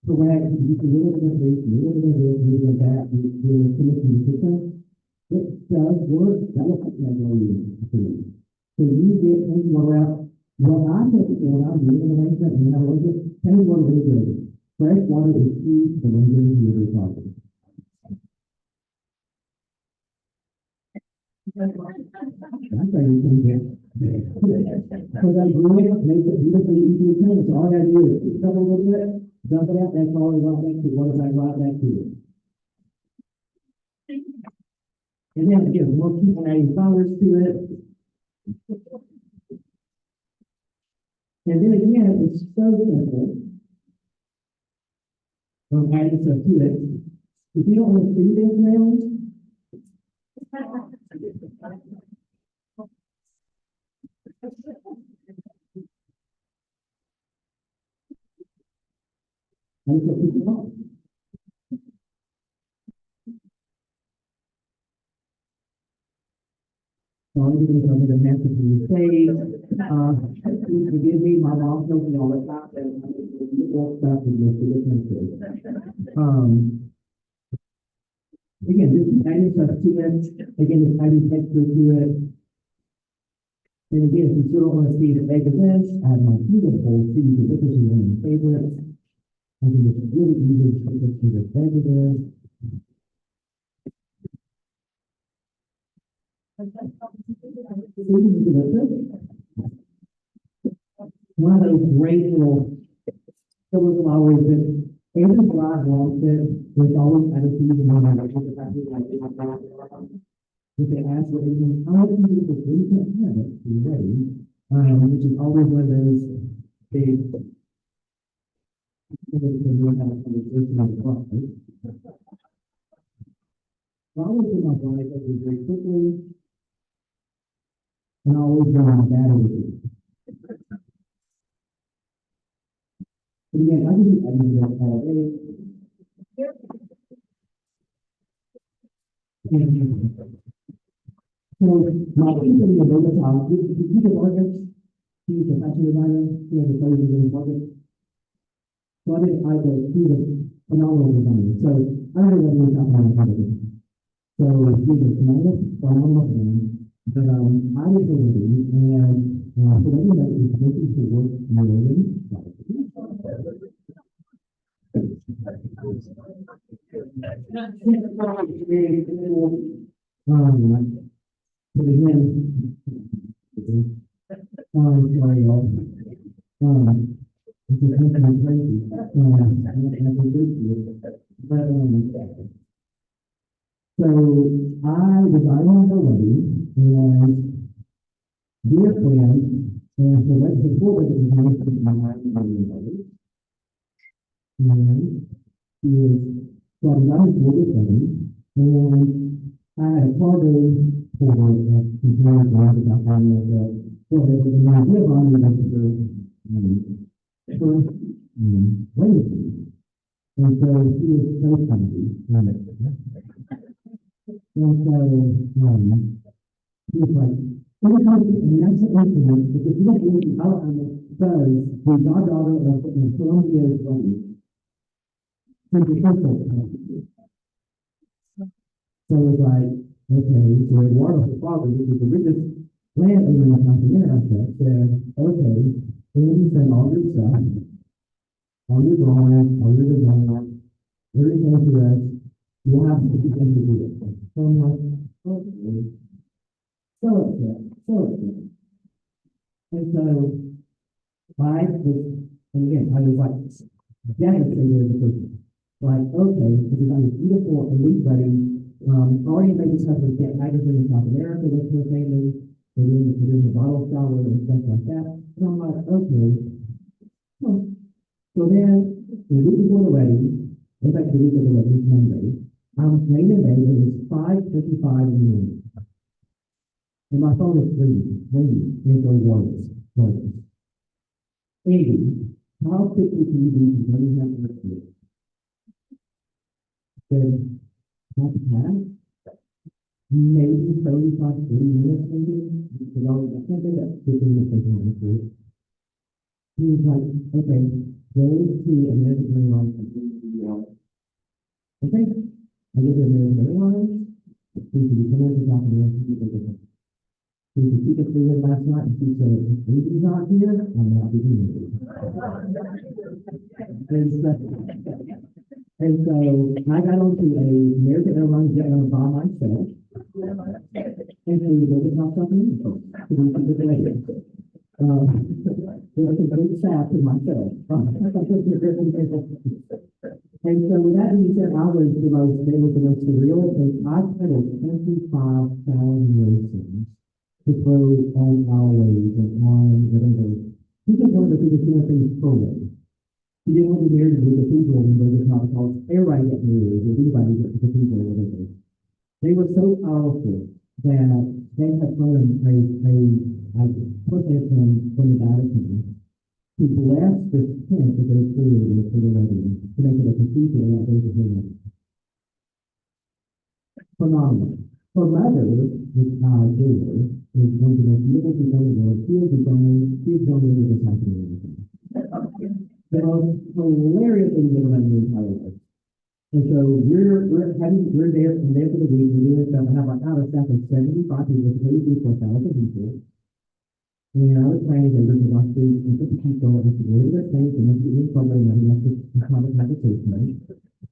correct. You can do a little bit of this, a little bit of this, a little bit of that, and you're finishing the kitchen. It does work. That will help that go in. So you get things more out. What I think is when I'm doing an arrangement and have a look at, tell me what it really is. Fresh water is key to the lingering of your problem. I'm saying you can get. So that green makes it beautifully easy to clean. So all I gotta do is pick up a little bit, dump it out, that's all right back to what I right back to it. And then again, more people adding flowers to it. And then again, it's so simple. Adding stuff to it. If you don't want to see this now, and so people know. So I'm going to come in a message and say, please forgive me, my mom tells me all the time that I'm all stuff is most of this message. Again, just adding stuff to it, again, just adding texture to it. And again, if you still don't want to see the egg of this, I have my beautiful season. This is one of my favorites. I think it's really easy to put this to the egg of this. One of those great little fillers of always that every blog wants it. There's always attitudes and one of those if they ask what it is, how do you do this? You can't have it, you're ready. Which is always one of those big we're having a conversation on the clock, right? So I always do my body very quickly, and I always do my bad attitude. But again, I can do that all day. So my people in the Boga Town, you can organs, he's a fashion designer, he has a study in project. So I go through the phenomenal designer. So I don't know what you're talking about. So he's a phenomenal man. But I was able to do, and so I think that is making to work millions. But again, sorry, y'all. It's just making me crazy. And I appreciate it. But, so I was on the wedding, and dear friend, and so that's before the beginning of my mind, and he is, so I was on the wedding, and I had a cargo for continuing to learn about how to so there was an idea of on the first wedding. And so he was so funny. And so, he was like, every time you next incident, because you don't really out on the says, the goddaughter of Colombia's wedding. And the crystal. So it was like, okay, so Eduardo's father, which is the richest landowner in the Continental aspect, said, okay, then send all your stuff, all your drawings, all your design, everything to us, you have to begin to do it. So I'm like, okay. So upset. And so I was, and again, I was like, devastated as a person. Like, okay, because I was beautiful elite wedding, already making stuff with Get Magazine in South America, that's her family, they're doing the bottle shower and stuff like that. And I'm like, okay. So then, the week before the wedding, in fact, the week of the wedding, Monday, late in May, it was 5:55 in the morning. And my phone is ringing, and so wireless. Amy, how quickly can you do this? What do you have to do? Said, maybe 35, 40 minutes, maybe. Because I can't think that 15 minutes is not enough. He was like, okay, go to American Airlines and okay. I go to American Airlines. We can be coming to South America. She could see it last night, and she said, if he's not here, I'm not being here. And so I got onto a American Airlines jet by myself, and so we go to South America to do the later. There was a big staff to myself. And so with that being said, I was the most, they were the most surreal, and I spent 25,000 racing to throw on our ways and on whatever. He just wanted to do the two things per way. He didn't want to be married to the cathedral and go to college. Everybody got married, or anybody get to the cathedral or whatever. They were so powerful that they had flown a protest from the Vatican to bless the tent that they created for the wedding, to make it a cathedral that day of the wedding. Phenomenal. Her mother, which Taylor, is one of the most beautiful people in the world. She is donated this happening and everything. The most hilarious thing that I've made in my life. And so we're there from there for the week, we're doing stuff. I have like out of staff of 75 people, maybe 4,000 people. And I was planning to go to my street and put the people and to go to their place and then to do something and have to have a conversation.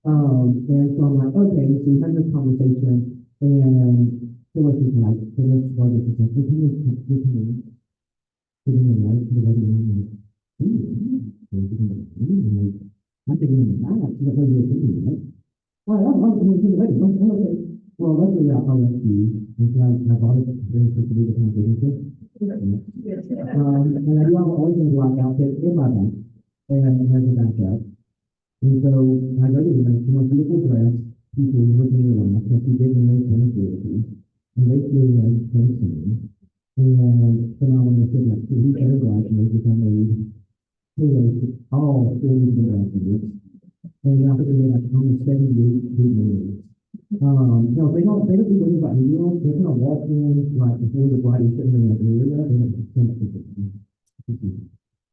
And so I'm like, okay, so we had this conversation. And so what she's like, so let's go to the to the right to the wedding room. I'm thinking in the night, she's like, what are you thinking, right? Well, I'm going to the wedding. Okay. Well, let's do that. I'll let you. And so I bought it very quickly to the conversation. And I do have always a black outfit in my back. And there's a backup. And so I go to the most beautiful dress, people looking around, because she did marry Tennessee, and they flew like Tennessee. And phenomenal kidnap. So he better graduate, which I made, all 40 graduates. And I think they made like almost 78 years. No, they don't do anything about meals. They're gonna walk in like before the bride is sitting in that area. They're like,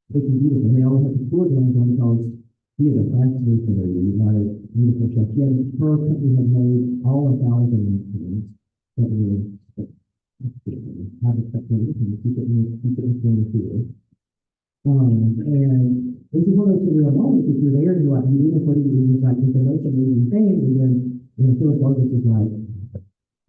they can do it, and they always have the tour going on because he is a fascinating lady, like beautiful chef. She had her company had made all 1,000 instruments that were have a spectator and keep it in the field. And this is one of those surreal moments if you're there and you're like, you even put it in like it's the most amazing thing, and then Philip Douglas is like,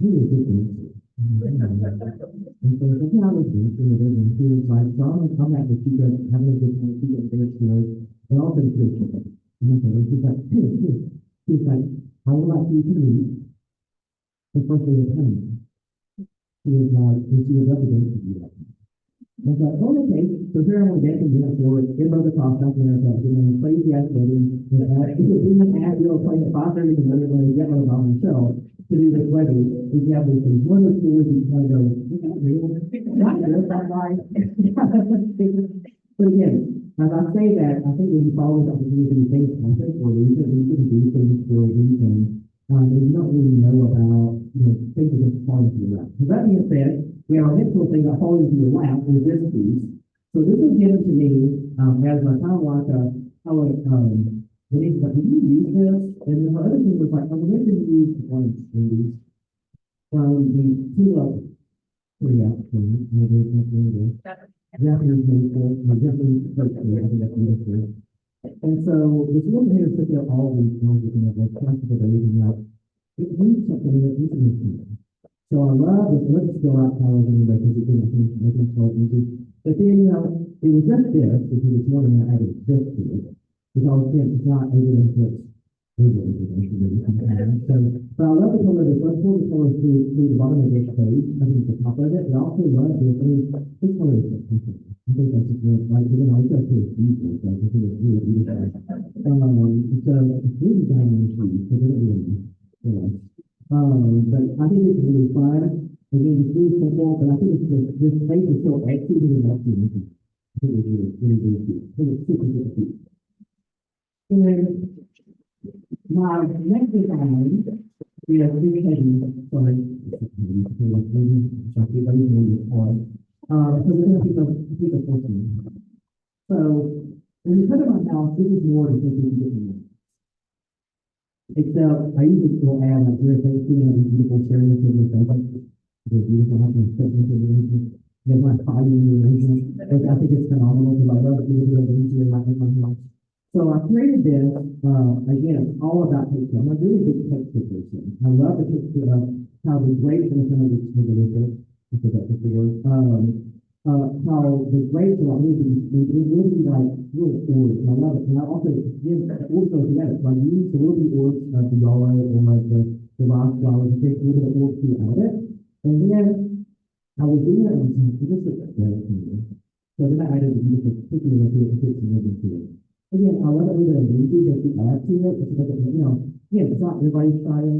who is this dancer? And so it's like, yeah, I was dancing with it, and he was like, so I'm at the secret, having a good time, secret dance skills, and also the kids. And so she's like, she's like, I would like you to meet the first day of training. She was like, and she was representing to you. I was like, oh, okay. So here I'm dancing dance for it. In the South America, doing crazy ass wedding. Even after you're playing at 5:30 in the morning when you get on myself to do this wedding, we have this one of the stories you kind of go, is that real? Not right. But again, as I say that, I think when you follow the opportunity to things happen for a reason, we can do things for a reason. And you don't really know about, things that just fall into your lap. So that being said, we have our next little thing that falls into your lap is this piece. So this was given to me as a kind of like a, Denise was like, did you use this? And then her other thing was like, oh, when did you use one of these? From the two of Korea, Japanese maple, Japanese turkey, I think that's beautiful. And so this little here took out all these things and like classical days and like it means something that you can see. So I love this. Let's go out powers anyway because it's going to make it so easy. But then it was just this because this morning I added this to it because again it's not able to put information that you can have. So but I love the color. The first one, the color to the bottom of this page. I think the top of it. But I also love this color is different. I think that's just like it's just really beautiful. Like I think it's really beautiful. So it's really diamond trees. So they're really nice. But I think it's really fun. Again, it's really simple, but I think it's this place is so executed and excellent. I think it's really cute. I think it's super cute. And then my next design, we have three headings. Sorry. So we're going to pick a portion. So when you put it on house, this is more than 50 different. Except I usually will add like your face, beautiful cherries in your face. They're beautiful, I can fit into the arrangement. There's my 5-year arrangement, which I think it's phenomenal because I love it really, really easy in my house. So I created this, again, it's all about texture. I'm a really big texture person. I love the texture of how the grapes in front of each other, I forgot the word, how the grapes are really like really orange, and I love it. And I also give also together. So I use a little bit of the yellow or like the last flowers to take a little bit of orange out of it. And then I was doing it on time, so this looks better to me. So then I added the beautiful cookie into it and put some ribbon to it. Again, I love a little bit of music that you add to it, because again, it's not everybody's style.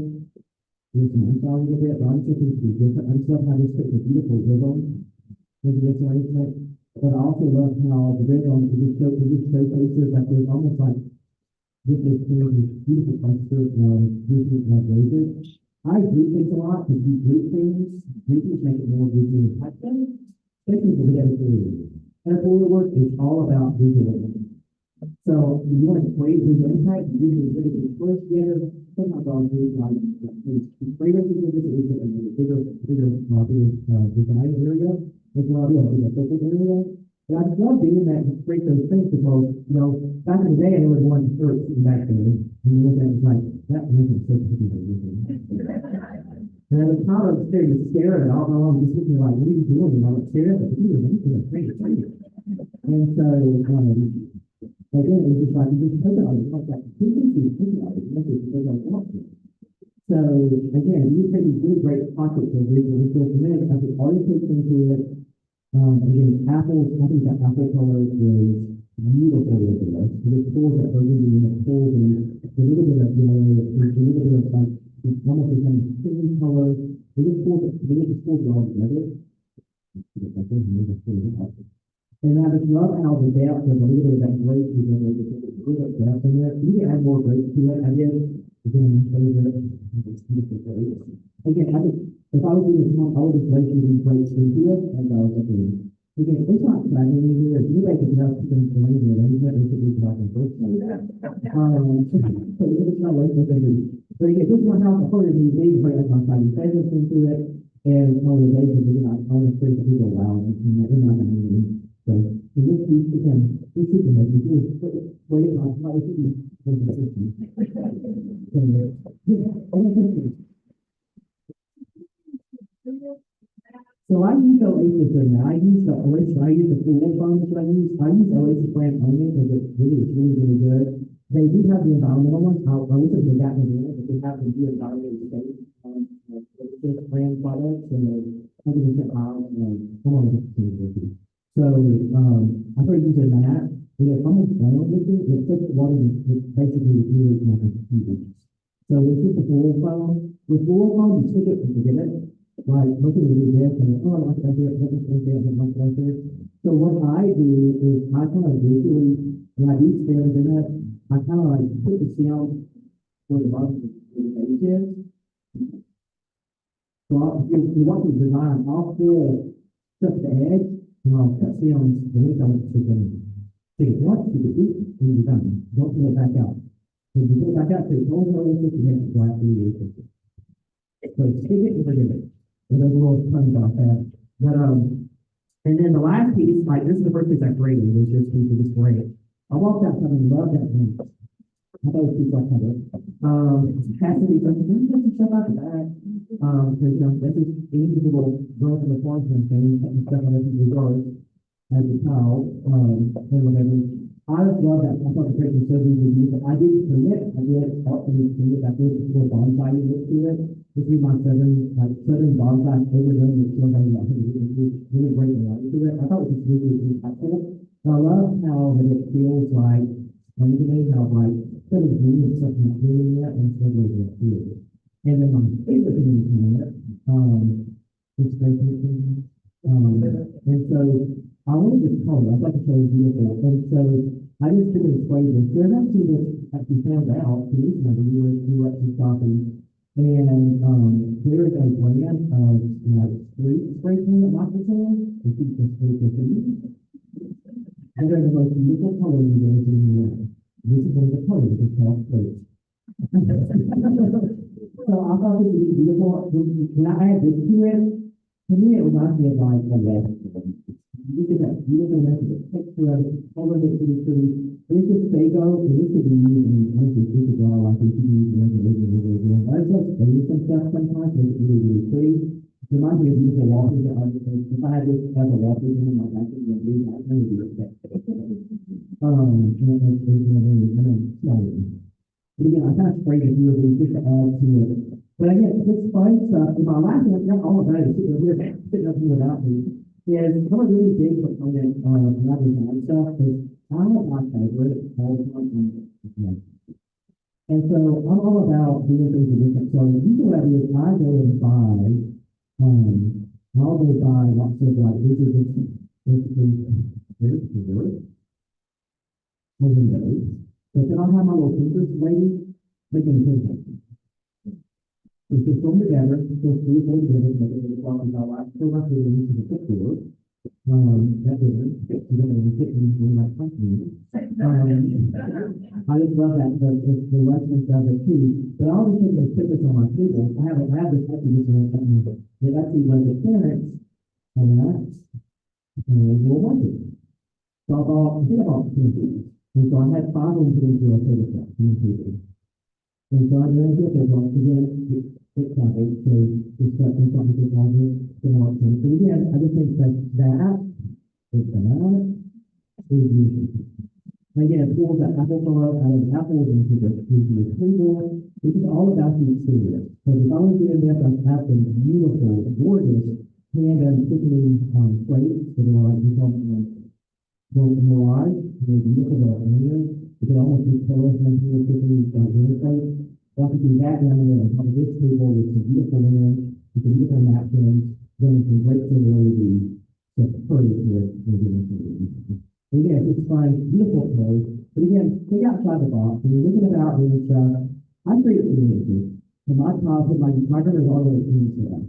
It's my style a little bit, but I'm just thinking to be different. I just love how this fits a beautiful ribbon. But I also love how the rhythm it just showcases like there's almost like this is beautiful cluster of beautiful roses. I group things a lot because you group things make it more visually impactful, especially for the editorial. Editorial work is all about visualism. So if you want to create visual impact, you usually put it in the first together. Sometimes I'll do like greater images, a bigger design area. It's not in a focal area. And I just love doing that and create those things because, back in the day, I was one church back there. And you look at it, it's like, that isn't so and at the time I was there, you stare at it, all along, just looking like, what are you doing? And I would stare at it, and so, again, it's just like, you just take it on, it's like that, you can see, take it on, it's like, because I want to. So, again, you take these really great pockets of visual, so for me, I put all your takes into it. Again, apples, I think that apple color is beautiful with this. There's pools that are really in the pools and a little bit of, there's a little bit of like, it's almost a kind of skin color. They just pools are all together. And I just love how the depth of a little bit of that grape is in there, just a little bit of depth in there. You can add more grape to it, I guess. Again, it's beautiful grape. Again, if I was in this home, I would just like to these grapes into it, and I was like, again, it's not flattering in here. If you like to have something to leave it, and you have to do that in first place. So it's not like what they do. But again, this one house, I heard these days right at my side, you guys listen to it, and one of the days, you know, I was afraid that people wow, and they're not going to so, in this piece, again, this is the most, you do what it was, how it is, so I use Oasis right now. I use the floral foam that I use. I use Oasis brand only because it's really good. They do have the environmental ones. I wish they got them in, but they have the environmental safe, brand products, and they're 100% out, come on, so, I started using that, and it's almost brown with it, it's just water, it's basically really not a huge. So it's just a floral foam. With floral foam, you stick it and forget it. Like, most of you do this, and I like that there, like there. So what I do is I kind of visually, when I do stairs in it, I kind of like put the sound where the bottom of the page is. So if you want to design, I'll fill just the edge. No, that's the only way to take it once, you can eat, and you're done. Don't pull it back out. So you pull it back out, so it's only going to make it flat for you. So stick it and forget it. And there's a little fun about that. But, and then the last piece, like, this is the first piece I created, was this piece of this great. I walked out and loved that piece. I thought it was like that. Cassidy, so just stuff out the back. Because, this is individual growth in the farm and things, and stuff on every regard as a child, and whatever. I just love that. I thought the great was so easy to use. I didn't commit. I did help me commit. I did a little bonsai look to it. This is my southern bonsai overdone with so many, really great light to it. I thought it was really impactful. And I love how that it feels like, when you made how like, instead of doing something doing that, instead of it feels. And then my favorite thing is it, is basically, and so I wanted this color. I'd like to show you beautiful. And so I just took it away. There's actually this, actually found out, recently, we were actually shopping, and there is a brand of street spray paint at Michael's Hand. It's just spray paint. And they're the most beautiful colors you've ever seen in the world. This is one of the colors it's called spray. So I thought this was beautiful. When I add this to it, to me it reminds me of like a red. You get that beautiful message, texture of it, color of it, this is Fago, and this could be used in honestly, this is all like this could be used in again. I just like some stuff sometimes, it's really pretty. It reminds me of beautiful wallpaper. If I had this as a wallpaper in my bathroom, I would do it. But again, I kind of sprayed it here just to add to it. But again, this spray stuff, in my last one, not all of that is sitting up here without me. Yeah, it's kind of really big component of another design stuff, because I'm not my favorite all the time. And so I'm all about doing things different. So usually what I do is I go and buy, I'll go buy lots of like, this is basically, here's the word, windows. So then I'll have my little fingers ready, making a picture. We just go together, so three or 4 minutes, make it really talking about like, so much really into the picture. That is, you don't want to sit in my company. I just love that, the lessons of it too. But I always take those pictures on my table. I have this exhibition that actually was the parents, and that's, and we'll watch it. So I think about 2 and so I had 5 of them put into a table set, 2 people. And so I'm going to get this one again, it's something, so it's something to call it, so again, I just think that is beautiful. Again, it pulls that apple color out of the apples into the table. This is all about the exterior. So if I was doing this, I'd have them beautiful, gorgeous, hand and stickling plates that are mirage, you look at the earlier, you can almost be close and you can interface. Once you do that down there on top of this table with some beautiful women, with some beautiful napkins, then some great civility to purge with the given. Again, it's fine, beautiful clothes, but again, think outside the box. When you're looking about doing stuff, I create community. In my childhood, my brother was always community to us.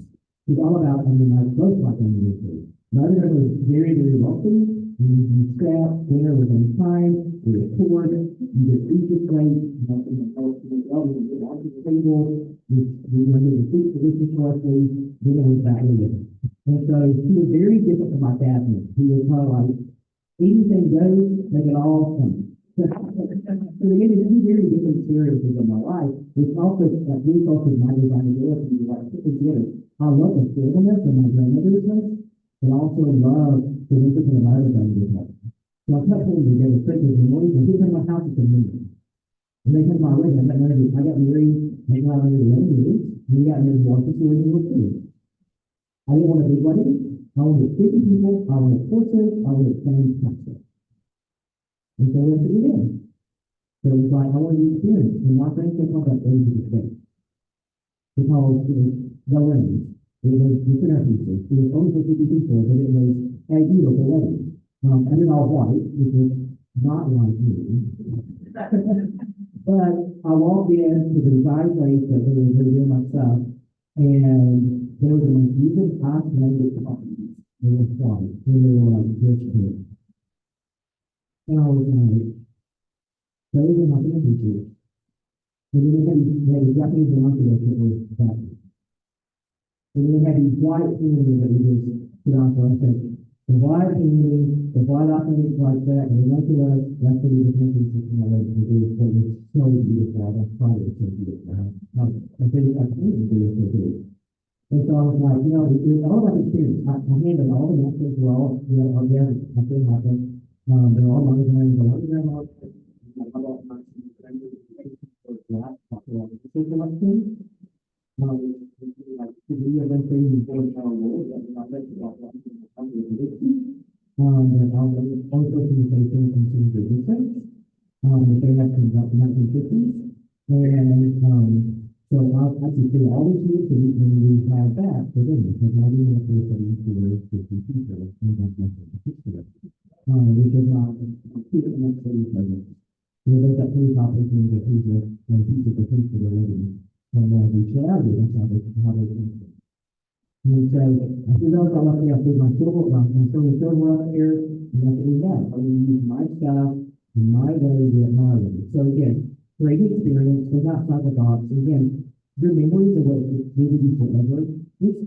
He's all about, my both my community. My brother was very, very wealthy. You sat, dinner was on time, we were poor, you get food this way, you know, get out to the table, you get the food position correctly, dinner was that way. And so he was very different from my dad. He was kind of like, anything goes, make it all fun. So again, it's two very different experiences of my life, which also reinforces my desirability to like put together. I love the stillness of my grandmother's house, but also love the discipline of my other grandmother's house. So I kept putting together Christmas memories, and people in my house is community. And they come my way, I got married, maybe I married 11 years, and we got married once before we were 2. I didn't want a big wedding. I wanted 50 people. I wanted horses. I wanted family council. And so that's what we did. So it was like, I wanted to experience. And my friends said, "How about 80%?" Because it was the wedding. It was the dinner pieces. It was only for 50 people, but it was a beautiful wedding. And it all white, which was not like me. But I walked in to the desired place that they were doing my stuff, and there was a most beautiful language copies. They were white. They were like rich kids. And I was like, those are my family teachers. And then they had these Japanese binoculars that were that. And then they had these white families that we just put on for us. The white family, the white operates like that, and the binoculars, that's what we were thinking system I like to do. So it was so beautiful. That's probably so beautiful. I think I think it's really so good. And so I was like, it's all about experience. I handled all the messages well, nothing happened. They're all money going, the one thing about like to be eventually before the world, and I bet you and also communication and some businesses, that they have conducted 1950s. And so I'll actually say all these years when we have that for them, because now we have to study for 50 people, and that's not the history. Which is not completely necessary present. So there's that pretty population of people when people are thinking for their living. And we share that's how they think. And so I feel like I'm lucky I put my silver up here, and that's what we have. I mean, use my stuff, my way, do it my way. So again, great experience, think outside the box. Again, your memories are what will be forever. Just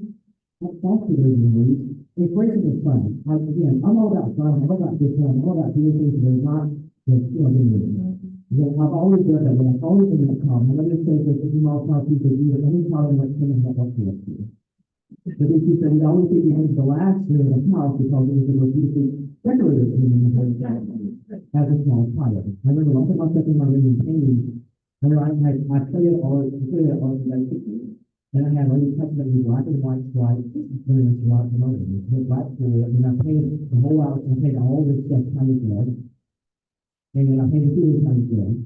talk to those memories. It's great and it's fun. I'm all about fun. I'm all about good fun. I'm all about doing things that are not just, memories. I've always done that. I've always been in a problem. I'm going to say that if you all talk to people, do any problem like something that helps you. But if you said, we always think we had the last year in the house because it was the most beautifully decorated thing in the whole house as a small child. I remember one time I was up in my room in pain, and I played it all the way to and I had already touched it with black and white stripes, and it's black and white, it's black for it, and I painted the whole house, I painted all this stuff kind of red, and then I painted two kind of red,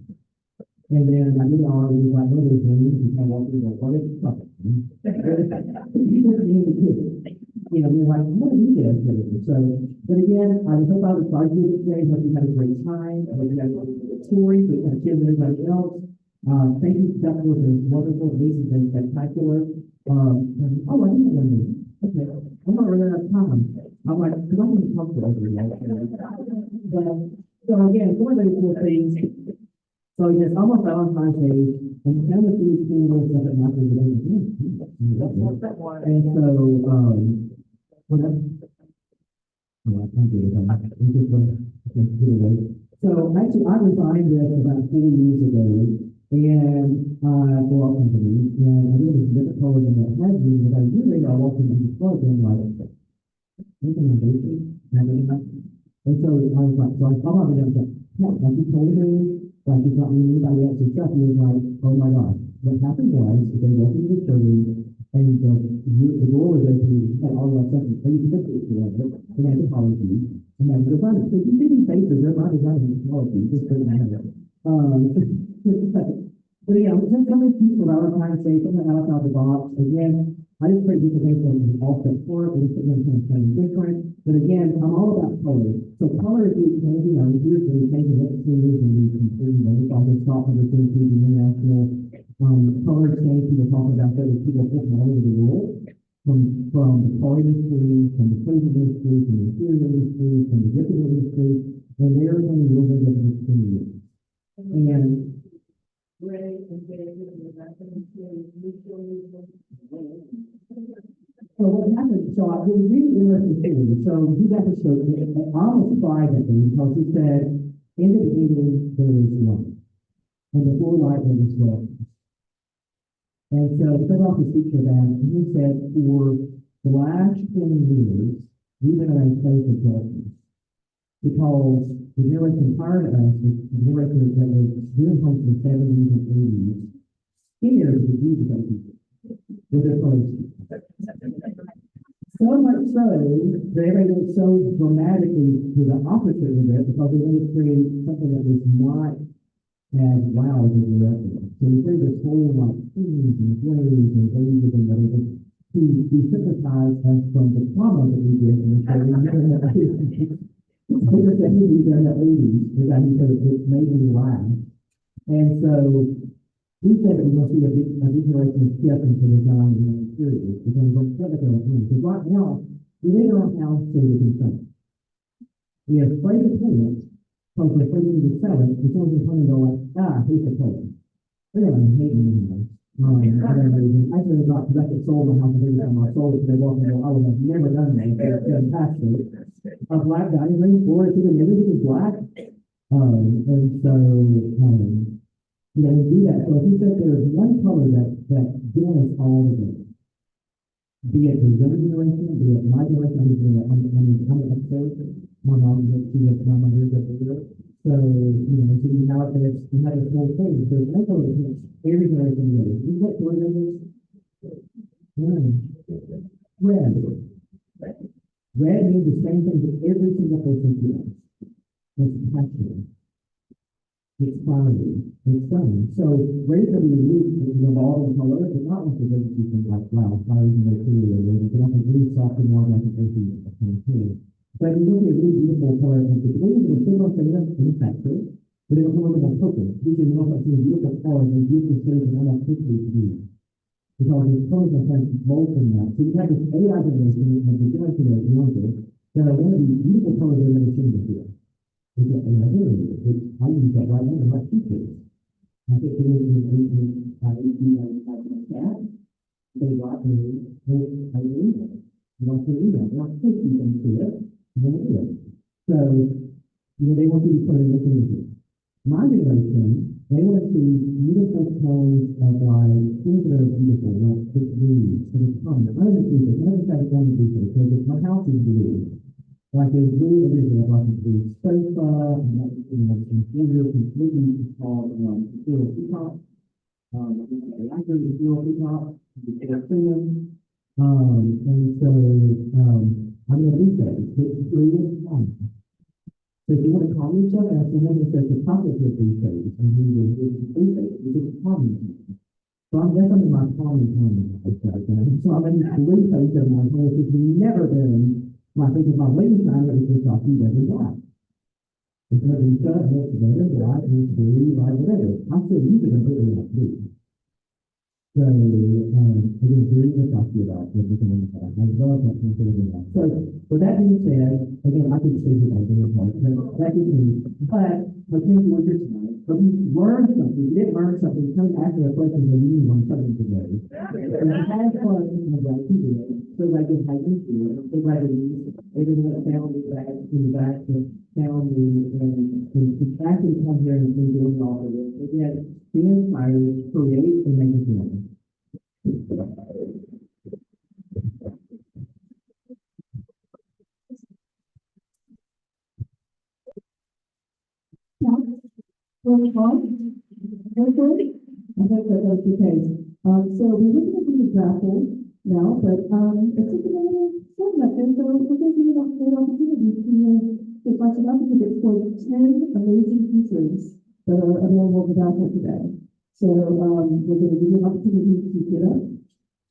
and then I did all these like little things, you can walk through the what is stuff. We're like, what do you do? So, but again, I hope I was talking to you today, hope you had a great time, I hope you had a good story, but kind of share with everybody else. Thank you, Jeff, for the wonderful, amazing, and spectacular. I didn't remember. Okay, I'm not running out of time. I'm like, because I'm going to talk to everyone. But, so again, it's one of those cool things. So yes, almost Valentine's Day, and kind of these things stuff that happens with everything. And so, whatever. I'm good. I'm just going to get away. So actually, I resigned this about 4 years ago. And for our company, and I really was a bit taller than it has been, but I really are walking into the club and like, thinking of basic, and so I was like, so I thought about it, like you told me, like it's not anybody else's stuff, and he was like, oh my God. What happened was, they walked into the showroom, and the door was open, and all that stuff, and you could put it together. in anthropology, and then design. So you see these faces, they're not designed in anthropology, just so you know. But yeah, just some of these people that are trying to say something outside the box, again, I just put these things in all set for it, it's again something different. But again, I'm all about color. So color is changing our years, and changing legislators and these completely, we all this talk of the international color exchange, people talking about that with people from all over the world, from the car industry, from the clothing industry, from the interior industry, from the different industry, and they're going to live in different experience. And so what happened, so I was really interested in, so he got to show, I almost cried at him because he said, in the beginning, there was light, and before light, there was darkness. And so he took off his picture of that, and he said, for the last 20 years, we've been in a state of darkness. Because the generation prior to us, the generation that was doing homes in the 70s and 80s, scared the Jews of people with their clothes. So much so, they went so dramatically to the opposite of it because they wanted to create something that was not as loud as the rest of it. So we created this whole like themes and waves and waves and whatever to desensitize us from the trauma that we did in the 70s. Because that movie in the 80s, because he said it made me laugh. And so he said that we're going to see a big generation shift into design and interiors. We're going to go technical things. Because right now, we live in our house so we can sell it. We have afraid of tenants, because we're afraid to sell it, and someone's going to go like, here's the tenant. They're going to hate me anyway. Actually, it's not because I could sold my house every time I sold it, they walk and go, I would have never done that. It's fantastic. A black dining room floor, everything is black. And so, we do that. So if you said there's one color that joins all together, be it the younger generation, be it my generation, I'm upstairs, my mom, she gets my mother's up there. So, so you have this whole thing. So one color that makes every generation together. You get color that is red. Red means the same thing to every single person feels. It's passion. It's quality. It's fun. So red can be used in all the colors, but not with the red people like wow, flowers and their creative red. It can also really soft and warm like an earthy kind of color. But you look at a really beautiful color, and it's really going to still don't say that in the factory, but it'll come over the purple. These are not like beautiful colors and beautiful shades and all that quickly to do. Because it's colors are kind of bold from that. So you have this AI generation and the generation that is younger that are one of these beautiful colors they've never seen before. It's an AI generator, which I use that right now in my teachers. I think it is like that. They got me, I email. You want to email, they want to take you into it, and then do it. So, they want you to put in the images. My generation, they want to see beautiful tones of like things that are beautiful, like big leaves, and it's fun. None of the people, none of the things done with people, because if my house is blue, like there's blue everything, like a blue sofa, and like, some figure completely called, little peacock. I agree with little peacock, it's thin. And so, I'm going to do that. It's really fun. So if you want to call each other, that's the one that says the topic of these days, and he will do these days, you just call me. So I'm definitely my calling time. So I'm in this blue face of my whole, which has never been my face of my waiting time, it was just talking every black. It's never been shut, and it's very black, and it's blue, like whatever. I'm still using it, but it's not blue. So, it is very good to talk to you about everything like that. I love that consideration. So, with that being said, again, I could say this all day long, but that is me. But, here's what you're tonight. But you learned something, you didn't learn something, come ask me a question that you learn something today. And I had fun about people, so I can hide into it, so I can everyone that found me back in the back, found me, and actually come here and been doing all of it. Again, be inspired, create, and make it happen. Roll on. Okay. I think that's the case. So we're looking at the example now, but it's just a little segment, and so we're going to do the great opportunity to take part in because for 10 amazing teachers that are available without her today. So, we're going to give you an opportunity to get up,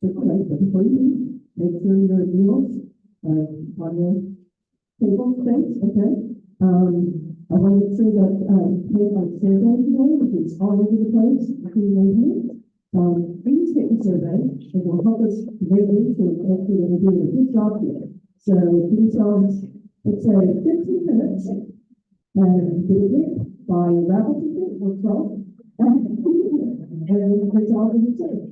just like, but before you leave, make sure your meals, on your table space, okay? I want to make sure that, take our survey today, which is all over the place, including here. Please take the survey, it will help us greatly to hopefully we're doing a good job here. So give yourselves, let's say 15 minutes, and do it by rabbit ticket or 12, and that's all we can say.